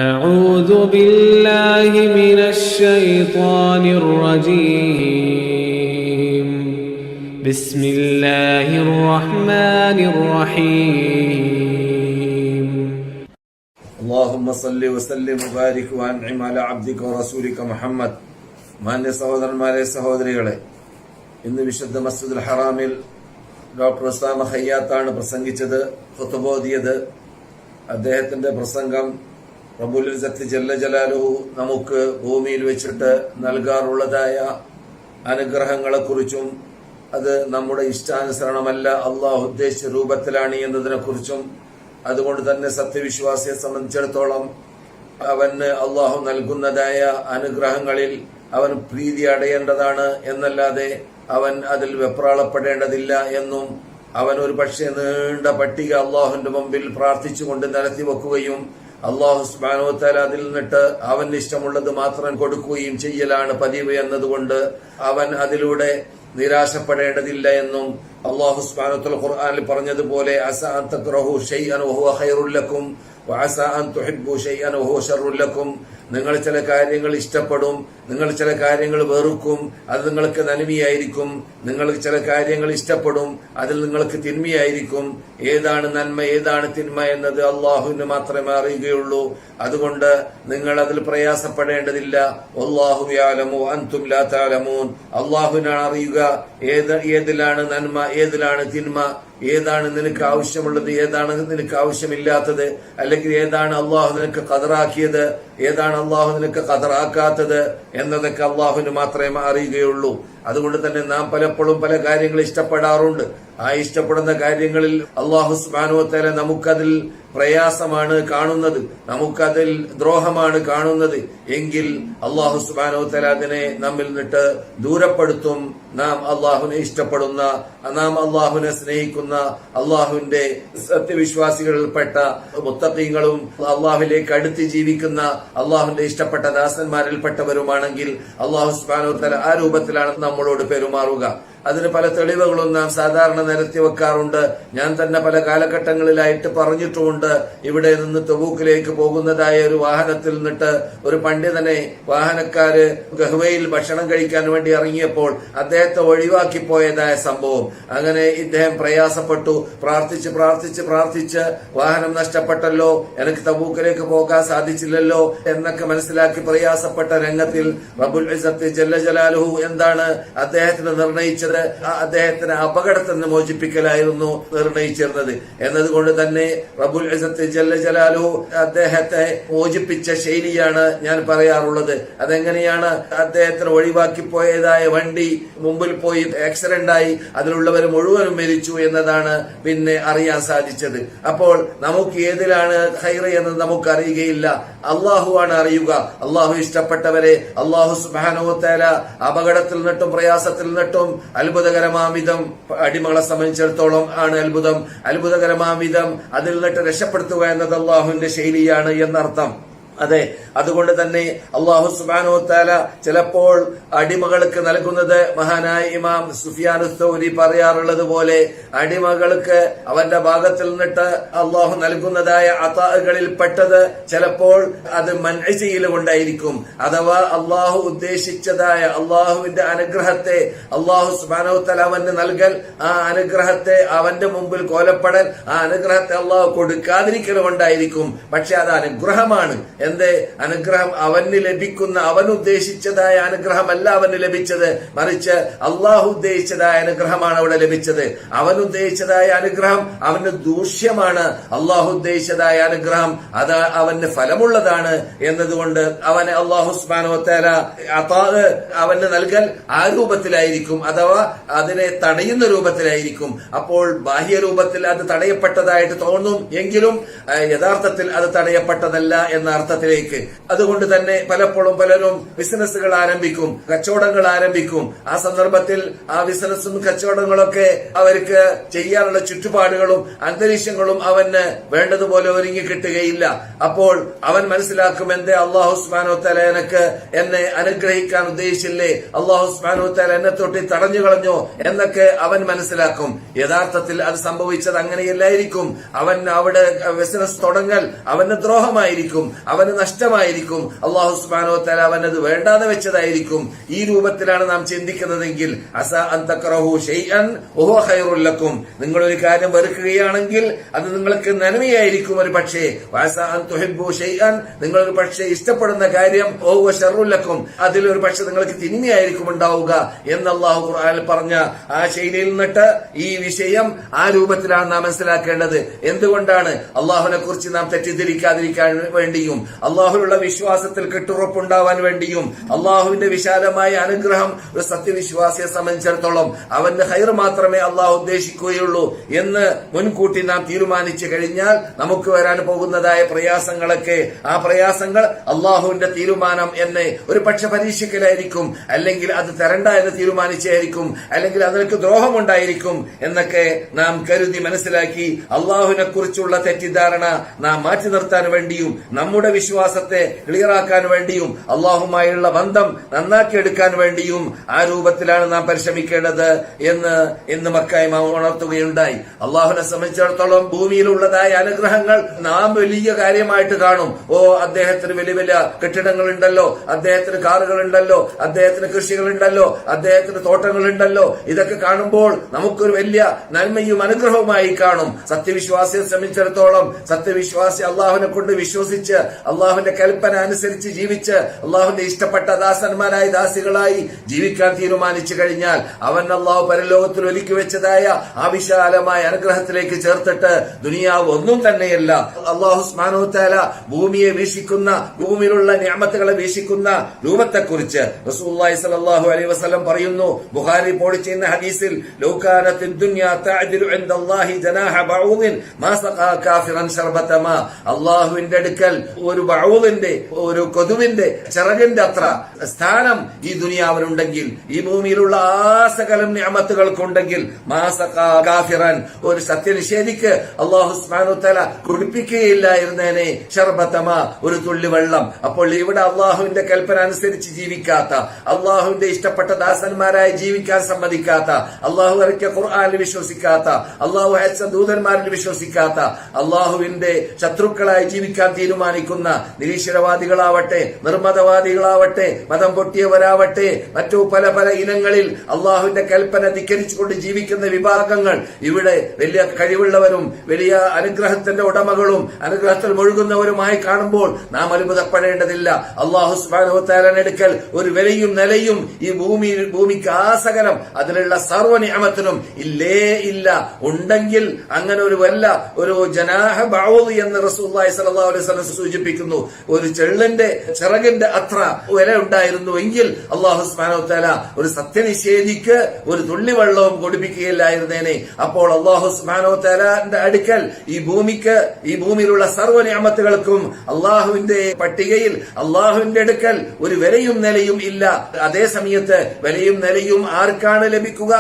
أعوذ بالله من الشيطان الرجيم بسم الله الرحمن الرحيم اللهم صل وسلم وبارك وانعم على عبدك ورسولك محمد. മാന്യ സഹോദരന്മാരെ, സഹോദരികളെ, ഇന്ന് വിശുദ്ധ മസ്ജിദുൽ ഹറാമിൽ ഡോക്ടർ ഉസാമ ഖയ്യാത്താണ് പ്രസംഗിച്ചത്, ഖുതുബ ഓതിയത്. അദ്ദേഹത്തിന്റെ പ്രസംഗം റബ്ബുൽ ഇസ്സത്ത് ജല്ല ജലാലുഹു നമുക്ക് ഭൂമിയിൽ വെച്ചിട്ട് നൽകാറുള്ളതായ അനുഗ്രഹങ്ങളെക്കുറിച്ചും അത് നമ്മുടെ ഇഷ്ടാനുസരണമല്ല, അള്ളാഹു ഉദ്ദേശിച്ച രൂപത്തിലാണ് എന്നതിനെ കുറിച്ചും, അതുകൊണ്ട് തന്നെ സത്യവിശ്വാസിയെ സംബന്ധിച്ചിടത്തോളം അവന് അള്ളാഹു നൽകുന്നതായ അനുഗ്രഹങ്ങളിൽ അവൻ പ്രീതി അടയേണ്ടതാണ് എന്നല്ലാതെ അവൻ അതിൽ വെപ്രാളപ്പെടേണ്ടതില്ല എന്നും, അവൻ ഒരു പക്ഷേ നീണ്ട പട്ടിക അള്ളാഹുവിന്റെ മുമ്പിൽ പ്രാർത്ഥിച്ചുകൊണ്ട് നിരത്തി വെക്കുകയും അള്ളാഹു സുബ്ഹാനഹു വ തആല അതിൽ നിന്നിട്ട് അവന് ഇഷ്ടമുള്ളത് മാത്രം കൊടുക്കുകയും ചെയ്യലാണ് പതിവ് എന്നതുകൊണ്ട് അവൻ അതിലൂടെ നിരാശപ്പെടേണ്ടതില്ല എന്നും അള്ളാഹു സുബ്ഹാനഹു വ തആല ഖുർആനിൽ പറഞ്ഞതുപോലെ അസാ അൻ തക്റഹു ശൈഅൻ വഹുവ ഖൈറുൽ ലക്കും വഅസാ അൻ തുഹിബ്ബു ശൈഅൻ വഹുവ ശർറുൽ ലക്കും. നിങ്ങൾ ചില കാര്യങ്ങൾ ഇഷ്ടപ്പെടും, നിങ്ങൾ ചില കാര്യങ്ങൾ വെറുക്കും, അത് നിങ്ങൾക്ക് നന്മയായിരിക്കും. നിങ്ങൾ ചില കാര്യങ്ങൾ ഇഷ്ടപ്പെടും, അതിൽ നിങ്ങൾക്ക് തിന്മയായിരിക്കും. ഏതാണ് നന്മ ഏതാണ് തിന്മ എന്നത് അള്ളാഹുവിന് മാത്രമേ അറിയുകയുള്ളൂ. അതുകൊണ്ട് നിങ്ങൾ അതിൽ പ്രയാസപ്പെടേണ്ടതില്ല. വല്ലാഹു യഅലമു അൻതും ലാ തഅലമൂൻ. അള്ളാഹുവിനാണ് അറിയുക ഏതിലാണ് നന്മ ഏതിലാണ് തിന്മ, ഏതാണ് നിനക്ക് ആവശ്യമുള്ളത് ഏതാണ് നിനക്ക് ആവശ്യമില്ലാത്തത്, അല്ലെങ്കിൽ ഏതാണ് അള്ളാഹു നിനക്ക് ഖദറാക്കിയത് ഏതാണ് അള്ളാഹു നിനക്ക് ഖദറാക്കാത്തത് എന്നതൊക്കെ അള്ളാഹുവിന് മാത്രമേ അറിയുകയുള്ളൂ. അതുകൊണ്ട് തന്നെ നാം പലപ്പോഴും പല കാര്യങ്ങൾ ഇഷ്ടപ്പെടാറുണ്ട്. ആ ഇഷ്ടപ്പെടുന്ന കാര്യങ്ങളിൽ അള്ളാഹു സുബ്ഹാനഹു വ തആല നമുക്കതിൽ പ്രയാസമാണ് കാണുന്നത്, നമുക്കതിൽ ദ്രോഹമാണ് കാണുന്നത് എങ്കിൽ അള്ളാഹു സുബ്ഹാനഹു വ തആല അതിനെ നമ്മിൽ നിന്നിട്ട് ദൂരപ്പെടുത്തും. നാം അള്ളാഹുവിനെ ഇഷ്ടപ്പെടുന്ന, നാം അള്ളാഹുവിനെ സ്നേഹിക്കുന്ന, അള്ളാഹുവിന്റെ സത്യവിശ്വാസികളിൽപ്പെട്ട മുത്തഖീങ്ങളും അള്ളാഹുവിലേക്ക് അടുത്ത് ജീവിക്കുന്ന അള്ളാഹുവിന്റെ ഇഷ്ടപ്പെട്ട ദാസന്മാരിൽപ്പെട്ടവരുമാണെങ്കിൽ അള്ളാഹു സുബ്ഹാനഹു വ തആല ആ രൂപത്തിലാണ് നമ്മളോട് പെരുമാറുക. അതിന് പല തെളിവുകളും നാം സാധാരണ നിരത്തി വെക്കാറുണ്ട്. ഞാൻ തന്നെ പല കാലഘട്ടങ്ങളിലായിട്ട് പറഞ്ഞിട്ടുമുണ്ട്. ഇവിടെ നിന്ന് തബൂക്കിലേക്ക് പോകുന്നതായ ഒരു വാഹനത്തിൽ നിന്നിട്ട് ഒരു പണ്ഡിതനെ വാഹനക്കാര് ഗഹ്വയിൽ ഭക്ഷണം കഴിക്കാൻ വേണ്ടി ഇറങ്ങിയപ്പോൾ അദ്ദേഹത്തെ ഒഴിവാക്കി പോയതായ സംഭവം. അങ്ങനെ ഇദ്ദേഹം പ്രയാസപ്പെട്ടു, പ്രാർത്ഥിച്ച് പ്രാർത്ഥിച്ച് പ്രാർത്ഥിച്ച് വാഹനം നഷ്ടപ്പെട്ടല്ലോ, എനിക്ക് തബൂക്കിലേക്ക് പോകാൻ സാധിച്ചില്ലല്ലോ എന്നൊക്കെ മനസ്സിലാക്കി പ്രയാസപ്പെട്ട രംഗത്തിൽ റബ്ബുൽ ഇസ്സത്ത് ജല്ല ജലാലുഹു എന്താണ് അദ്ദേഹത്തിന് നിർണയിച്ചത്? അദ്ദേഹത്തിന് അപകടത്തിൽ നിന്ന് മോചിപ്പിക്കലായിരുന്നു നിർണയിച്ചിരുന്നത്. എന്നതുകൊണ്ട് തന്നെ റബ്ബുൽ ഇസ്സത്ത് ജല്ല ജലാലുഹു അദ്ദേഹത്തെ മോചിപ്പിച്ച ശൈലിയാണ് ഞാൻ പറയാറുള്ളത്. അതെങ്ങനെയാണ്? അദ്ദേഹത്തിന് ഒഴിവാക്കി പോയതായ വണ്ടി മുമ്പിൽ പോയി ആക്സിഡന്റ് ആയി, അതിലുള്ളവർ മുഴുവനും മരിച്ചു എന്നതാണ് പിന്നെ അറിയാൻ സാധിച്ചത്. അപ്പോൾ നമുക്ക് ഏതിലാണ് ഖൈറ് എന്ന് നമുക്ക് അറിയുകയില്ല, അള്ളാഹുവാണ് അറിയുക. അള്ളാഹു ഇഷ്ടപ്പെട്ടവരെ അള്ളാഹു സുബ്ഹാനഹു വ തആല അപകടത്തിൽ നിന്നിട്ടും പ്രയാസത്തിൽ നിന്നിട്ടും അത്ഭുതകരമാംവിധം അടിമകളെ സംബന്ധിച്ചിടത്തോളം ആണ് അത്ഭുതകരമാംവിധം അതിൽ നിന്നിട്ട് രക്ഷപ്പെടുത്തുക എന്നത് അള്ളാഹുവിന്റെ ശൈലിയാണ് എന്നർത്ഥം. അതെ, അതുകൊണ്ട് തന്നെ അള്ളാഹു സുബ്ഹാനഹു വ തആല ചിലപ്പോൾ അടിമകൾക്ക് നൽകുന്നത് മഹാനായ ഇമാം സുഫിയാൻ അസ്-സൗരി പറയാറുള്ളത് പോലെ അടിമകൾക്ക് അവന്റെ ഭാഗത്തിൽ നിന്നിട്ട് അള്ളാഹു നൽകുന്നതായ അതാകളിൽ പെട്ടത് ചിലപ്പോൾ അത് മൻഇ കൊണ്ടായിരിക്കും. അഥവാ അള്ളാഹു ഉദ്ദേശിച്ചതായ അള്ളാഹുവിന്റെ അനുഗ്രഹത്തെ അള്ളാഹു സുബ്ഹാനഹു വ തആല അവന് നൽകൽ, ആ അനുഗ്രഹത്തെ അവന്റെ മുമ്പിൽ കോലപ്പെടൽ, ആ അനുഗ്രഹത്തെ അള്ളാഹു കൊടുക്കാതിരിക്കൽ കൊണ്ടായിരിക്കും. പക്ഷെ അത് അനുഗ്രഹമാണ്. എന്റെ അനുഗ്രഹം അവന് ലഭിക്കുന്ന, അവൻ ഉദ്ദേശിച്ചതായ അനുഗ്രഹമല്ല അവന് ലഭിച്ചത്, മറിച്ച് അള്ളാഹു ഉദ്ദേശിച്ചതായ അനുഗ്രഹമാണ് അവിടെ ലഭിച്ചത്. അവൻ ഉദ്ദേശിച്ചതായ അനുഗ്രഹം അവന് ദൂഷ്യമാണ്, അള്ളാഹു ഉദ്ദേശിച്ചതായ അനുഗ്രഹം അത് അവന് ഫലമുള്ളതാണ് എന്നതുകൊണ്ട് അവന് അള്ളാഹു സുബ്ഹാനഹു വ തആല അവന് നൽകൽ ആ രൂപത്തിലായിരിക്കും, അഥവാ അതിനെ തടയുന്ന രൂപത്തിലായിരിക്കും. അപ്പോൾ ബാഹ്യ രൂപത്തിൽ അത് തടയപ്പെട്ടതായിട്ട് തോന്നും എങ്കിലും യഥാർത്ഥത്തിൽ അത് തടയപ്പെട്ടതല്ല എന്ന അർത്ഥത്തിലേക്ക്. അതുകൊണ്ട് തന്നെ പലപ്പോഴും പലരും ബിസിനസ്സുകൾ ആരംഭിക്കും, കച്ചവടങ്ങൾ ആരംഭിക്കും. ആ സന്ദർഭത്തിൽ ആ ബിസിനസ്സും കച്ചവടങ്ങളൊക്കെ അവർക്ക് ചെയ്യാനുള്ള ചുറ്റുപാടുകളും അന്തരീക്ഷങ്ങളും അവന് വേണ്ടതുപോലെ ഒരുങ്ങി കിട്ടുകയില്ല. അപ്പോൾ അവൻ മനസ്സിലാക്കും, എന്റെ അള്ളാഹു സുബ്ഹാനഹു വ തആല എന്നെ അനുഗ്രഹിക്കാൻ ഉദ്ദേശിച്ചില്ലേ, അള്ളാഹു സുബ്ഹാനഹു വ തആല എന്നെ തൊട്ടി തടഞ്ഞു കളഞ്ഞോ എന്നൊക്കെ അവൻ മനസ്സിലാക്കും. യഥാർത്ഥത്തിൽ അത് സംഭവിച്ചത് അങ്ങനെയല്ലായിരിക്കും. അവൻ അവിടെ ബിസിനസ് തുടങ്ങൽ അവന് ദ്രോഹമായിരിക്കും. അവൻ അവന് നഷ്ടമായിരിക്കും. അല്ലാഹു സുബ്ഹാനഹു വ തആല അവനത് വേണ്ടാതെ വെച്ചതായിരിക്കും. ഈ രൂപത്തിലാണ് നാം ചിന്തിക്കുന്നതെങ്കിൽ അസാ അൻ തക്റഹു ഷൈഅൻ വഹുവ ഖൈറുൽ ലക്കും, നിങ്ങൾ ഒരു കാര്യം വെറുക്കുകയാണെങ്കിൽ അത് നിങ്ങൾക്ക് നന്മയായിരിക്കും ഒരു പക്ഷേ. വഅസാ അൻ തുഹിബ്ബു ഷൈഅൻ, നിങ്ങൾ ഒരു പക്ഷേ ഇഷ്ടപ്പെടുന്ന കാര്യം വഹുവ ശർറുൽ ലക്കും, അതിൽ ഒരു പക്ഷേ നിങ്ങൾക്ക് തിന്മയായിരിക്കും ഉണ്ടാവുക എന്ന് അല്ലാഹു ഖുർആനിൽ പറഞ്ഞ ആ ശൈലിയിൽ നിന്നിട്ട് ഈ വിഷയം ആ രൂപത്തിലാണ് നാം മനസ്സിലാക്കേണ്ടത്. എന്തുകൊണ്ടാണ്? അള്ളാഹുവിനെ കുറിച്ച് നാം തെറ്റിദ്ധരിക്കാതിരിക്കാൻ വേണ്ടിയും അള്ളാഹുവിലുള്ള വിശ്വാസത്തിൽ കെട്ടുറപ്പുണ്ടാവാൻ വേണ്ടിയും അള്ളാഹുവിന്റെ വിശാലമായ അനുഗ്രഹം ഒരു സത്യവിശ്വാസിയെ സംബന്ധിച്ചിടത്തോളം അവന്റെ ഹൈർ മാത്രമേ അള്ളാഹു ഉദ്ദേശിക്കുകയുള്ളൂ എന്ന് മുൻകൂട്ടി നാം തീരുമാനിച്ചു കഴിഞ്ഞാൽ നമുക്ക് വരാൻ പോകുന്നതായ പ്രയാസങ്ങളൊക്കെ ആ പ്രയാസങ്ങൾ അള്ളാഹുവിന്റെ തീരുമാനം എന്നെ ഒരു പക്ഷെ പരീക്ഷിക്കലായിരിക്കും, അല്ലെങ്കിൽ അത് തരണ്ട എന്ന് തീരുമാനിച്ചായിരിക്കും, അല്ലെങ്കിൽ അതിലേക്ക് ദ്രോഹമുണ്ടായിരിക്കും എന്നൊക്കെ നാം കരുതി മനസ്സിലാക്കി അള്ളാഹുവിനെ കുറിച്ചുള്ള തെറ്റിദ്ധാരണ നാം മാറ്റി നിർത്താൻ വേണ്ടിയും നമ്മുടെ വിശ്വാസത്തെ ക്ലിയറാക്കാൻ വേണ്ടിയും അള്ളാഹുമായുള്ള ബന്ധം നന്നാക്കിയെടുക്കാൻ വേണ്ടിയും ആ രൂപത്തിലാണ് നാം പരിശ്രമിക്കേണ്ടത് എന്ന് ഇന്ന് മക്ക ഇമാം ഉണർത്തുകയുണ്ടായി. അള്ളാഹുവിനെ സംബന്ധിച്ചിടത്തോളം ഭൂമിയിലുള്ളതായ അനുഗ്രഹങ്ങൾ നാം വലിയ കാര്യമായിട്ട് കാണും. അദ്ദേഹത്തിന് വലിയ വലിയ കെട്ടിടങ്ങളുണ്ടല്ലോ, അദ്ദേഹത്തിന് കാറുകളുണ്ടല്ലോ, അദ്ദേഹത്തിന് കൃഷികളുണ്ടല്ലോ, അദ്ദേഹത്തിന് തോട്ടങ്ങളുണ്ടല്ലോ. ഇതൊക്കെ കാണുമ്പോൾ നമുക്കൊരു വലിയ നന്മയും അനുഗ്രഹവുമായി കാണും. സത്യവിശ്വാസിയെ സംബന്ധിച്ചിടത്തോളം സത്യവിശ്വാസി അള്ളാഹുവിനെ കൊണ്ട് വിശ്വസിച്ച് അള്ളാഹുവിന്റെ കൽപ്പന അനുസരിച്ച് ജീവിച്ച് അള്ളാഹുവിന്റെ ഇഷ്ടപ്പെട്ട ദാസന്മാരായി ദാസികളായി ജീവിക്കാൻ തീരുമാനിച്ചു കഴിഞ്ഞാൽ അവൻ അള്ളാഹു പരലോകത്തിൽ ഒരുക്കി വെച്ചതായ ആ വിശാലമായ അനുഗ്രഹത്തിലേക്ക് ചേർത്തിട്ട് ദുനിയാവ് ഒന്നും തന്നെയല്ല. അള്ളാഹു സുബ്ഹാനഹു വ തആല ഭൂമിയെ വീക്ഷിക്കുന്ന, ഭൂമിയിലുള്ള നിഅമത്തുകളെ വീക്ഷിക്കുന്ന രൂപത്തെക്കുറിച്ച് റസൂലുള്ളാഹി സ്വല്ലല്ലാഹു അലൈഹി വസല്ലം പറയുന്നു. ബുഖാരി റിപ്പോർട്ട് ചെയ്യുന്ന ഹദീസിൽ ലൗ കാനത്തിദ് ദുനിയ തഅദിലു ഇൻദല്ലാഹി ജനാഹ ബഊദിൻ മാ സഖാ കാഫിറൻ ശർബത മാ, അല്ലാഹുവിന്റെ അടുക്കൽ ഒരു ബഊദിന്റെ, ഒരു കൊതുവിന്റെ ചിറകിന്റെ അത്ര സ്ഥാനം ഈ ദുനിയാവിലുണ്ടെങ്കിൽ, ഈ ഭൂമിയിലുള്ള ആ സകലം നിഅമത്തുകൾക്കുണ്ടെങ്കിൽ മാ സഖാ കാഫിറൻ, ഒരു സത്യനിഷേധിക്ക് അല്ലാഹു സുബ്ഹാനഹു വ തആല കുടിപ്പിക്കുകയില്ലായിരുന്നേനെ ശർബത മാ, ഒരു തുള്ളി വെള്ളം. അപ്പോൾ ഇവിടെ അള്ളാഹുവിന്റെ കൽപ്പന അനുസരിച്ച് ജീവിക്കാത്ത, അള്ളാഹുവിന്റെ ഇഷ്ടപ്പെട്ട ദാസന്മാരായി ജീവിക്കാൻ സമ്മതിക്കാത്ത, അള്ളാഹു ഇറക്കിയ ഖുർആനിൽ വിശ്വസിക്കാത്ത, അള്ളാഹു അയച്ച ദൂതന്മാരിൽ വിശ്വസിക്കാത്ത, അള്ളാഹുവിന്റെ ശത്രുക്കളായി ജീവിക്കാൻ തീരുമാനിക്കുന്ന നിരീശ്വരവാദികളാവട്ടെ, നിർമ്മതവാദികളാവട്ടെ, മതം പൊട്ടിയവരാവട്ടെ, മറ്റു പല പല ഇനങ്ങളിൽ അള്ളാഹുവിന്റെ കൽപ്പന ധിക്കരിച്ചുകൊണ്ട് ജീവിക്കുന്ന വിഭാഗങ്ങൾ ഇവിടെ വലിയ കഴിവുള്ളവരും വലിയ അനുഗ്രഹത്തിന്റെ ഉടമകളും അനുഗ്രഹത്തിൽ മുഴുകുന്നവരുമായി കാണുമ്പോൾ നാം അത്ഭുതപ്പെടേണ്ടതില്ല. അള്ളാഹു സുബ്ഹാനഹു വ തആലയുടെ അടുക്കൽ ഒരു വിലയും നിലയും ഈ ഭൂമിക്ക് ആസകലം അതിലുള്ള സർവ്വ നിഅമത്തിനും ഇല്ലേ ഇല്ല. ഉണ്ടെങ്കിൽ അങ്ങനെ ഒരു വല്ല ഒരു ജനാഹ ബഊദ് എന്ന് റസൂലുള്ളാഹി സ്വല്ലല്ലാഹു അലൈഹി വസല്ലം സൂചിപ്പിക്കുന്നു, ഒരു ചെള്ളിന്റെ ചിറകിന്റെ അത്ര വില ഉണ്ടായിരുന്നു എങ്കിൽ അള്ളാഹു സുബ്ഹാനഹു വ തആല ഒരു സത്യനിഷേധിക്ക് ഒരു തുള്ളി വെള്ളവും കൊടുപ്പിക്കുകയില്ലായിരുന്നേനെ. അപ്പോൾ അള്ളാഹു സുബ്ഹാനഹു വ തആലയുടെ അടുക്കൽ ഈ ഭൂമിക്ക്, ഈ ഭൂമിയിലുള്ള സർവ്വ നിഅമത്തുകൾക്കും അള്ളാഹുവിന്റെ പട്ടികയിൽ അള്ളാഹുവിന്റെ അടുക്കൽ ഒരു വിലയും നിലയും ഇല്ല. അതേ സമയത്ത് വിലയും നിലയും ആർക്കാണ് ലഭിക്കുക?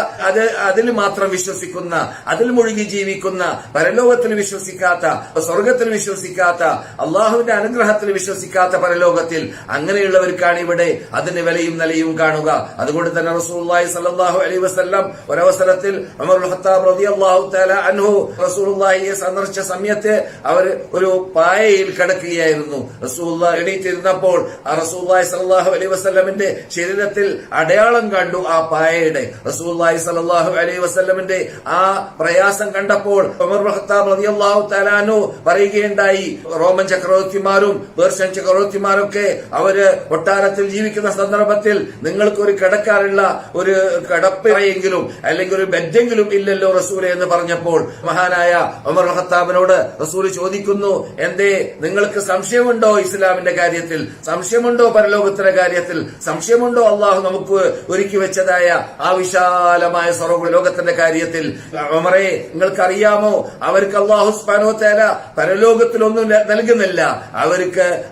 അതിൽ മാത്രം വിശ്വസിക്കുന്ന, അതിൽ മുഴുകി ജീവിക്കുന്ന, പരലോകത്തിൽ വിശ്വസിക്കാത്ത, സ്വർഗത്തിൽ വിശ്വസിക്കാത്ത, അള്ളാഹുവിന്റെ അനുഗ്രഹത്തിൽ വിശ്വസിക്കാത്ത പരലോകത്തിൽ അങ്ങനെയുള്ളവർക്കാണ് ഇവിടെ അതിന് വിലയും നിലയും കാണുക. അതുകൊണ്ട് തന്നെ റസൂലുള്ളാഹി സ്വല്ലല്ലാഹു അലൈഹി വസല്ലം ഒരവസരത്തിൽ ഉമർ ഇബ്നുൽ ഖത്താബ് റളിയല്ലാഹു തആല അൻഹു റസൂലുള്ളാഹിയെ സന്ദർശിച്ച സമയത്ത് അവർ ഒരു പായയിൽ കിടക്കുകയായിരുന്നു. റസൂലുള്ളാഹി എണീറ്റിരുന്നപ്പോൾ ആ റസൂലുള്ളാഹി സ്വല്ലല്ലാഹു അലൈഹി വസല്ലമിന്റെ ശരീരത്തിൽ അടയാളം കണ്ടു ആ പായയുടെ. റസൂലുള്ളാഹി സ്വല്ലല്ലാഹു അലൈഹി വസല്ലമിന്റെ ആ പ്രയാസം കണ്ടപ്പോൾ ഉമർ ഇബ്നുൽ ഖത്താബ് റളിയല്ലാഹു തആല അൻഹു പറയുകയുണ്ടായി, റോമൻ ചക്രവർത്തിമാരും പേർഷ്യൻ ചക്രവർത്തിമാരൊക്കെ അവര് കൊട്ടാരത്തിൽ ജീവിക്കുന്ന സന്ദർഭത്തിൽ നിങ്ങൾക്ക് ഒരു കിടക്കാനുള്ള ഒരു കിടപ്പറയെങ്കിലും അല്ലെങ്കിൽ ഒരു ബെഡെങ്കിലും ഇല്ലല്ലോ റസൂലെ എന്ന് പറഞ്ഞപ്പോൾ മഹാനായ ഉമർ ഇബ്നുൽ ഖത്താബിനോട് റസൂൽ ചോദിക്കുന്നു, എന്തേ നിങ്ങൾക്ക് സംശയമുണ്ടോ ഇസ്ലാമിന്റെ കാര്യത്തിൽ? സംശയമുണ്ടോ പരലോകത്തിന്റെ കാര്യത്തിൽ? സംശയമുണ്ടോ അള്ളാഹു നമുക്ക് ഒരുക്കി വെച്ചതായ ആ വിശാലമായ സർവ്വലോകത്തിന്റെ കാര്യത്തിൽ? ഉമറേ, നിങ്ങൾക്ക് അറിയാമോ അവർക്ക് അള്ളാഹു സുബ്ഹാനഹു വ തആല പരലോകത്തിലൊന്നും നൽകുന്നില്ല.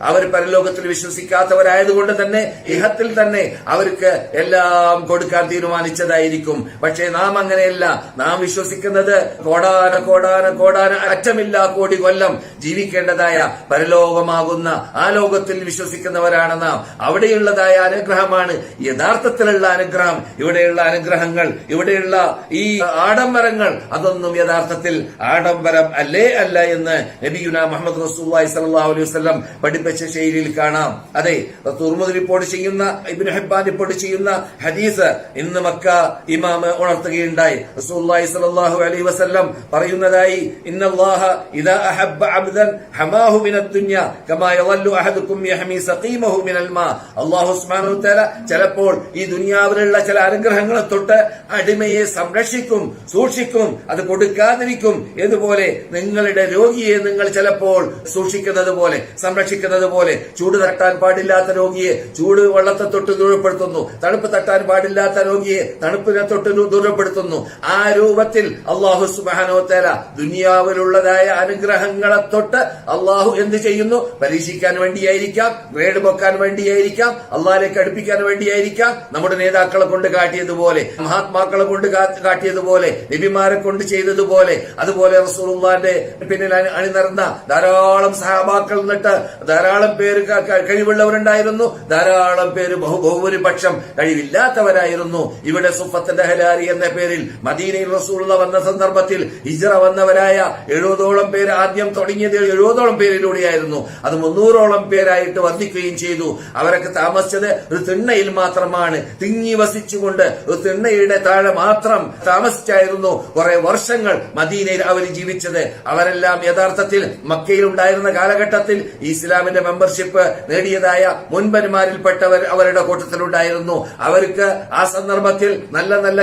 അവർ പരലോകത്തിൽ വിശ്വസിക്കാത്തവരായതുകൊണ്ട് തന്നെ ഇഹത്തിൽ തന്നെ അവർക്ക് എല്ലാം കൊടുക്കാൻ തീരുമാനിച്ചതായിരിക്കും. പക്ഷേ നാം അങ്ങനെയല്ല. നാം വിശ്വസിക്കുന്നത് കോടാന കോടാന കോടാന അറ്റമില്ല കോടി കൊല്ലം ജീവിക്കേണ്ടതായ പരലോകമാകുന്ന ആ ലോകത്തിൽ വിശ്വസിക്കുന്നവരാണ് നാം. അവിടെയുള്ളതായ അനുഗ്രഹമാണ് യഥാർത്ഥത്തിലുള്ള അനുഗ്രഹം. ഇവിടെയുള്ള അനുഗ്രഹങ്ങൾ, ഇവിടെയുള്ള ഈ ആഡംബരങ്ങൾ, അതൊന്നും യഥാർത്ഥത്തിൽ ആഡംബരം അല്ല എന്ന് നബിയുനാ മുഹമ്മദ് റസൂലുള്ളാഹി സ്വല്ലല്ലാഹു അലൈഹി വസല്ലം വസല്ലം പഠിപ്പിച്ച ശൈലിയിൽ കാണാം. അതെ, തുർമുദി റിപ്പോർട്ട് ചെയ്യുന്ന, ഇബ്നു ഹിബ്ബാൻ റിപ്പോർട്ട് ചെയ്യുന്ന ഹദീസ് ഇന്ന് മക്ക ഇമാം ഉണർത്തുകയുണ്ടായി. റസൂലുള്ളാഹി സ്വല്ലല്ലാഹു അലൈഹി വസല്ലം പറയുന്നതായി, ഇന്നല്ലാഹ ഇദാ അഹബ്ബ അബ്ദൻ ഹമാഹു മിനദ് ദുനിയ കമാ യളല്ലു അഹദുക്കും യഹമി സഖീമഹു മിനൽ മാ. അല്ലാഹു സുബ്ഹാനഹു വതആല ചിലപ്പോൾ ഈ ദുനിയാവിലുള്ള ചില അനുഗ്രഹങ്ങളെ തൊട്ട് അടിമയെ സംരക്ഷിക്കും, സൂക്ഷിക്കും, അത് കൊടുക്കാതിരിക്കും. ഇതുപോലെ നിങ്ങളുടെ രോഗിയെ നിങ്ങൾ ചിലപ്പോൾ സൂക്ഷിക്കുന്നത് പോലെ, സംരക്ഷിക്കുന്നത് പോലെ, ചൂട് തട്ടാൻ പാടില്ലാത്ത രോഗിയെ ചൂട് വെള്ളത്തെ തൊട്ട് ദൂരപ്പെടുത്തുന്നു, തണുപ്പ് തട്ടാൻ പാടില്ലാത്ത രോഗിയെ തണുപ്പിനെ തൊട്ട് ദൂരപ്പെടുത്തുന്നു. ആ രൂപത്തിൽ അല്ലാഹു സുബ്ഹാനഹു വതആല ദുനിയാവിലുള്ളതായ അനുഗ്രഹങ്ങളെ തൊട്ട് അല്ലാഹു എന്ത് ചെയ്യുന്നു? പരീക്ഷിക്കാൻ വേണ്ടിയായിരിക്കാം, ഗ്രേഡ് വെക്കാൻ വേണ്ടിയായിരിക്കാം, അള്ളാഹിലേക്ക് അടുപ്പിക്കാൻ വേണ്ടിയായിരിക്കാം, നമ്മുടെ നേതാക്കളെ കൊണ്ട് കാട്ടിയതുപോലെ, മഹാത്മാക്കളെ കൊണ്ട് കാട്ടിയതുപോലെ, നബിമാരെ കൊണ്ട് ചെയ്തതുപോലെ, അതുപോലെ റസൂലുള്ളാഹിന്റെ പിന്നിൽ അണിനിരന്ന ധാരാളം സഹാബാക്കൾ നിന്നിട്ട് ധാരാളം പേര് കഴിവുള്ളവരുണ്ടായിരുന്നു, ധാരാളം പേര് ബഹുഭൂരിപക്ഷം കഴിവില്ലാത്തവരായിരുന്നു. ഇവിടെ സുഫത്തിന്റെ ഹലാരി എന്ന പേരിൽ മദീനയിൽ റസൂലുള്ള വന്ന സന്ദർഭത്തിൽ ഹിജ്റ വന്നവരായ 70ഓളം പേര്, ആദ്യം തുടങ്ങിയത് 70ഓളം പേരിലൂടെയായിരുന്നു. അത് 300ഓളം പേരായിട്ട് വർദ്ധിക്കുകയും ചെയ്തു. അവരൊക്കെ താമസിച്ചത് ഒരു തിണ്ണയിൽ മാത്രമാണ്, തിങ്ങി വസിച്ചുകൊണ്ട് ഒരു തിണ്ണയുടെ താഴെ മാത്രം താമസിച്ചായിരുന്നു കുറെ വർഷങ്ങൾ മദീനയിൽ അവർ ജീവിച്ചത്. അവരെല്ലാം യഥാർത്ഥത്തിൽ മക്കയിൽ ഉണ്ടായിരുന്ന കാലഘട്ടത്തിൽ ഇസ്ലാമിന്റെ മെമ്പർഷിപ്പ് നേടിയതായ മുൻപന്മാരിൽപ്പെട്ടവർ അവരുടെ കൂട്ടത്തിലുണ്ടായിരുന്നു. അവർക്ക് ആ സന്ദർഭത്തിൽ നല്ല നല്ല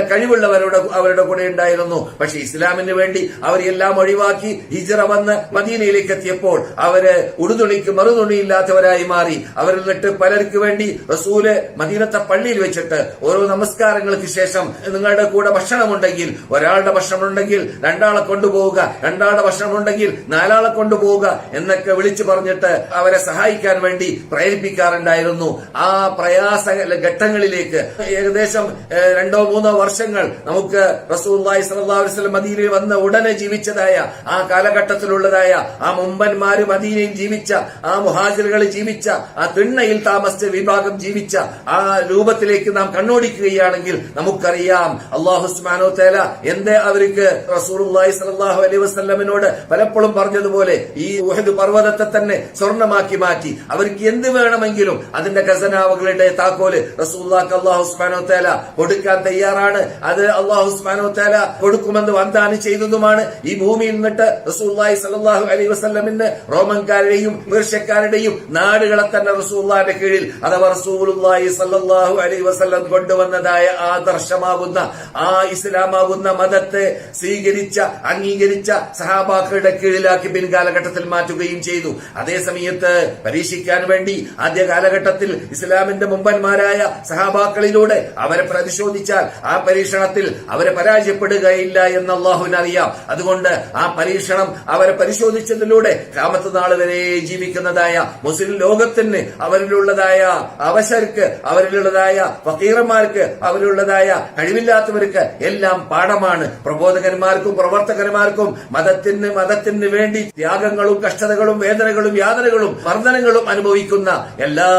അവരുടെ കൂടെ ഉണ്ടായിരുന്നു. പക്ഷെ ഇസ്ലാമിന് വേണ്ടി അവരെല്ലാം ഒഴിവാക്കി ഹിജ്റ വന്ന് മദീനയിലേക്ക് എത്തിയപ്പോൾ അവര് ഉടുതുണിക്ക് മറുതുണിയില്ലാത്തവരായി മാറി. അവരിൽ നിന്നിട്ട് പലർക്ക് വേണ്ടി റസൂല് മദീനത്തെ പള്ളിയിൽ വെച്ചിട്ട് ഓരോ നമസ്കാരങ്ങൾക്ക് ശേഷം നിങ്ങളുടെ കൂടെ ഭക്ഷണമുണ്ടെങ്കിൽ, ഒരാളുടെ ഭക്ഷണമുണ്ടെങ്കിൽ 2 ആളെ കൊണ്ടുപോവുക, 2 ആളുടെ ഭക്ഷണമുണ്ടെങ്കിൽ 4 ആളെ കൊണ്ടുപോവുക എന്നൊക്കെ വിളിച്ചു പറഞ്ഞിട്ട് അവരെ സഹായിക്കാൻ വേണ്ടി പ്രേരിപ്പിക്കാറുണ്ടായിരുന്നു. ആ പ്രയാസ ഘട്ടങ്ങളിലേക്ക് ഏകദേശം 2-3 വർഷങ്ങൾ നമുക്ക് റസൂലുള്ളാഹി സ്വല്ലല്ലാഹു അലൈഹി വസല്ലം മദീനയിൽ വന്ന ഉടനെ ജീവിച്ചതായ ആ കാലഘട്ടത്തിലുള്ളതായ ആ മുമ്പന്മാര് മദീനയിൽ ജീവിച്ച, ആ മുഹാജിറുകൾ ജീവിച്ച, ആ തിണ്ണയിൽ താമസിച്ച വിഭാഗം ജീവിച്ച ആ രൂപത്തിലേക്ക് നാം കണ്ണോടിക്കുകയാണെങ്കിൽ നമുക്കറിയാം അല്ലാഹു സുബ്ഹാനഹു വതആല എന്തേ അവർക്ക് റസൂലുള്ളാഹി സ്വല്ലല്ലാഹു അലൈഹി വസല്ലമിനോട് പലപ്പോഴും പറഞ്ഞതുപോലെ ഈ ഉഹദ് പർവ്വതത്തെ തന്നെ സ്വർണ്ണമാക്കി മാറ്റി. അവർക്ക് എന്ത് വേണമെങ്കിലും അതിന്റെ ഖസനാവുകളുടെ താക്കോല് റസൂലുള്ളാഹിക്ക് അല്ലാഹു സുബ്ഹാനഹു വതആല കൊടുക്കാൻ തയ്യാറാണ്. അത് അല്ലാഹു സുബ്ഹാനഹു വതആല കൊടുക്കുമെന്ന് വാഗ്ദാനം ചെയ്തതുമാണ്. ഈ ഭൂമിയിൽ നിന്നിട്ട് റസൂലുള്ളാഹി സ്വല്ലല്ലാഹു അലൈഹി വസല്ലമിന് റോമൻകാരുടെയും പേർഷ്യക്കാരുടെയും നാടുകളെ തന്നെ റസൂലുള്ളാഹിന്റെ കീഴിൽ, അഥവാ റസൂലുള്ളാഹി സ്വല്ലല്ലാഹു അലൈഹി വസല്ലം കൊണ്ടുവന്നതായ ആദർശമാകുന്ന ആ ഇസ്ലാമാകുന്ന മതത്തെ സ്വീകരിച്ച, അംഗീകരിച്ച സഹാബാക്കളുടെ കീഴിലാക്കി പിൻകാലഘട്ടത്തിൽ മാറ്റുകയും ചെയ്തു. അതേ സമയത്ത് പരീക്ഷിക്കാൻ വേണ്ടി ആദ്യ കാലഘട്ടത്തിൽ ഇസ്ലാമിന്റെ മുമ്പന്മാരായ സഹാബാക്കളിലൂടെ അവരെ പരിശോധിച്ചാൽ ആ പരീക്ഷണത്തിൽ അവരെ പരാജയപ്പെടുകയില്ല എന്ന് അല്ലാഹുവിനറിയാം. അതുകൊണ്ട് ആ പരീക്ഷണം അവരെ പരിശോധിച്ചതിലൂടെ ഖിയാമത്ത് നാൾ വരെ ജീവിക്കുന്നതായ മുസ്ലിം ലോകത്തിന് അവരിലുള്ളതായ അവശർക്ക്, അവരിലുള്ളതായ ഫക്കീറന്മാർക്ക്, അവരിലുള്ളതായ കഴിവില്ലാത്തവർക്ക് എല്ലാം പാഠമാണ്. പ്രബോധകന്മാർക്കും പ്രവർത്തകന്മാർക്കും മതത്തിന് വേണ്ടി ത്യാഗങ്ങളും കഷ്ടതകളും വേദനകളും യാതനകളും മർദ്ദനങ്ങളും അനുഭവിക്കുന്ന എല്ലാ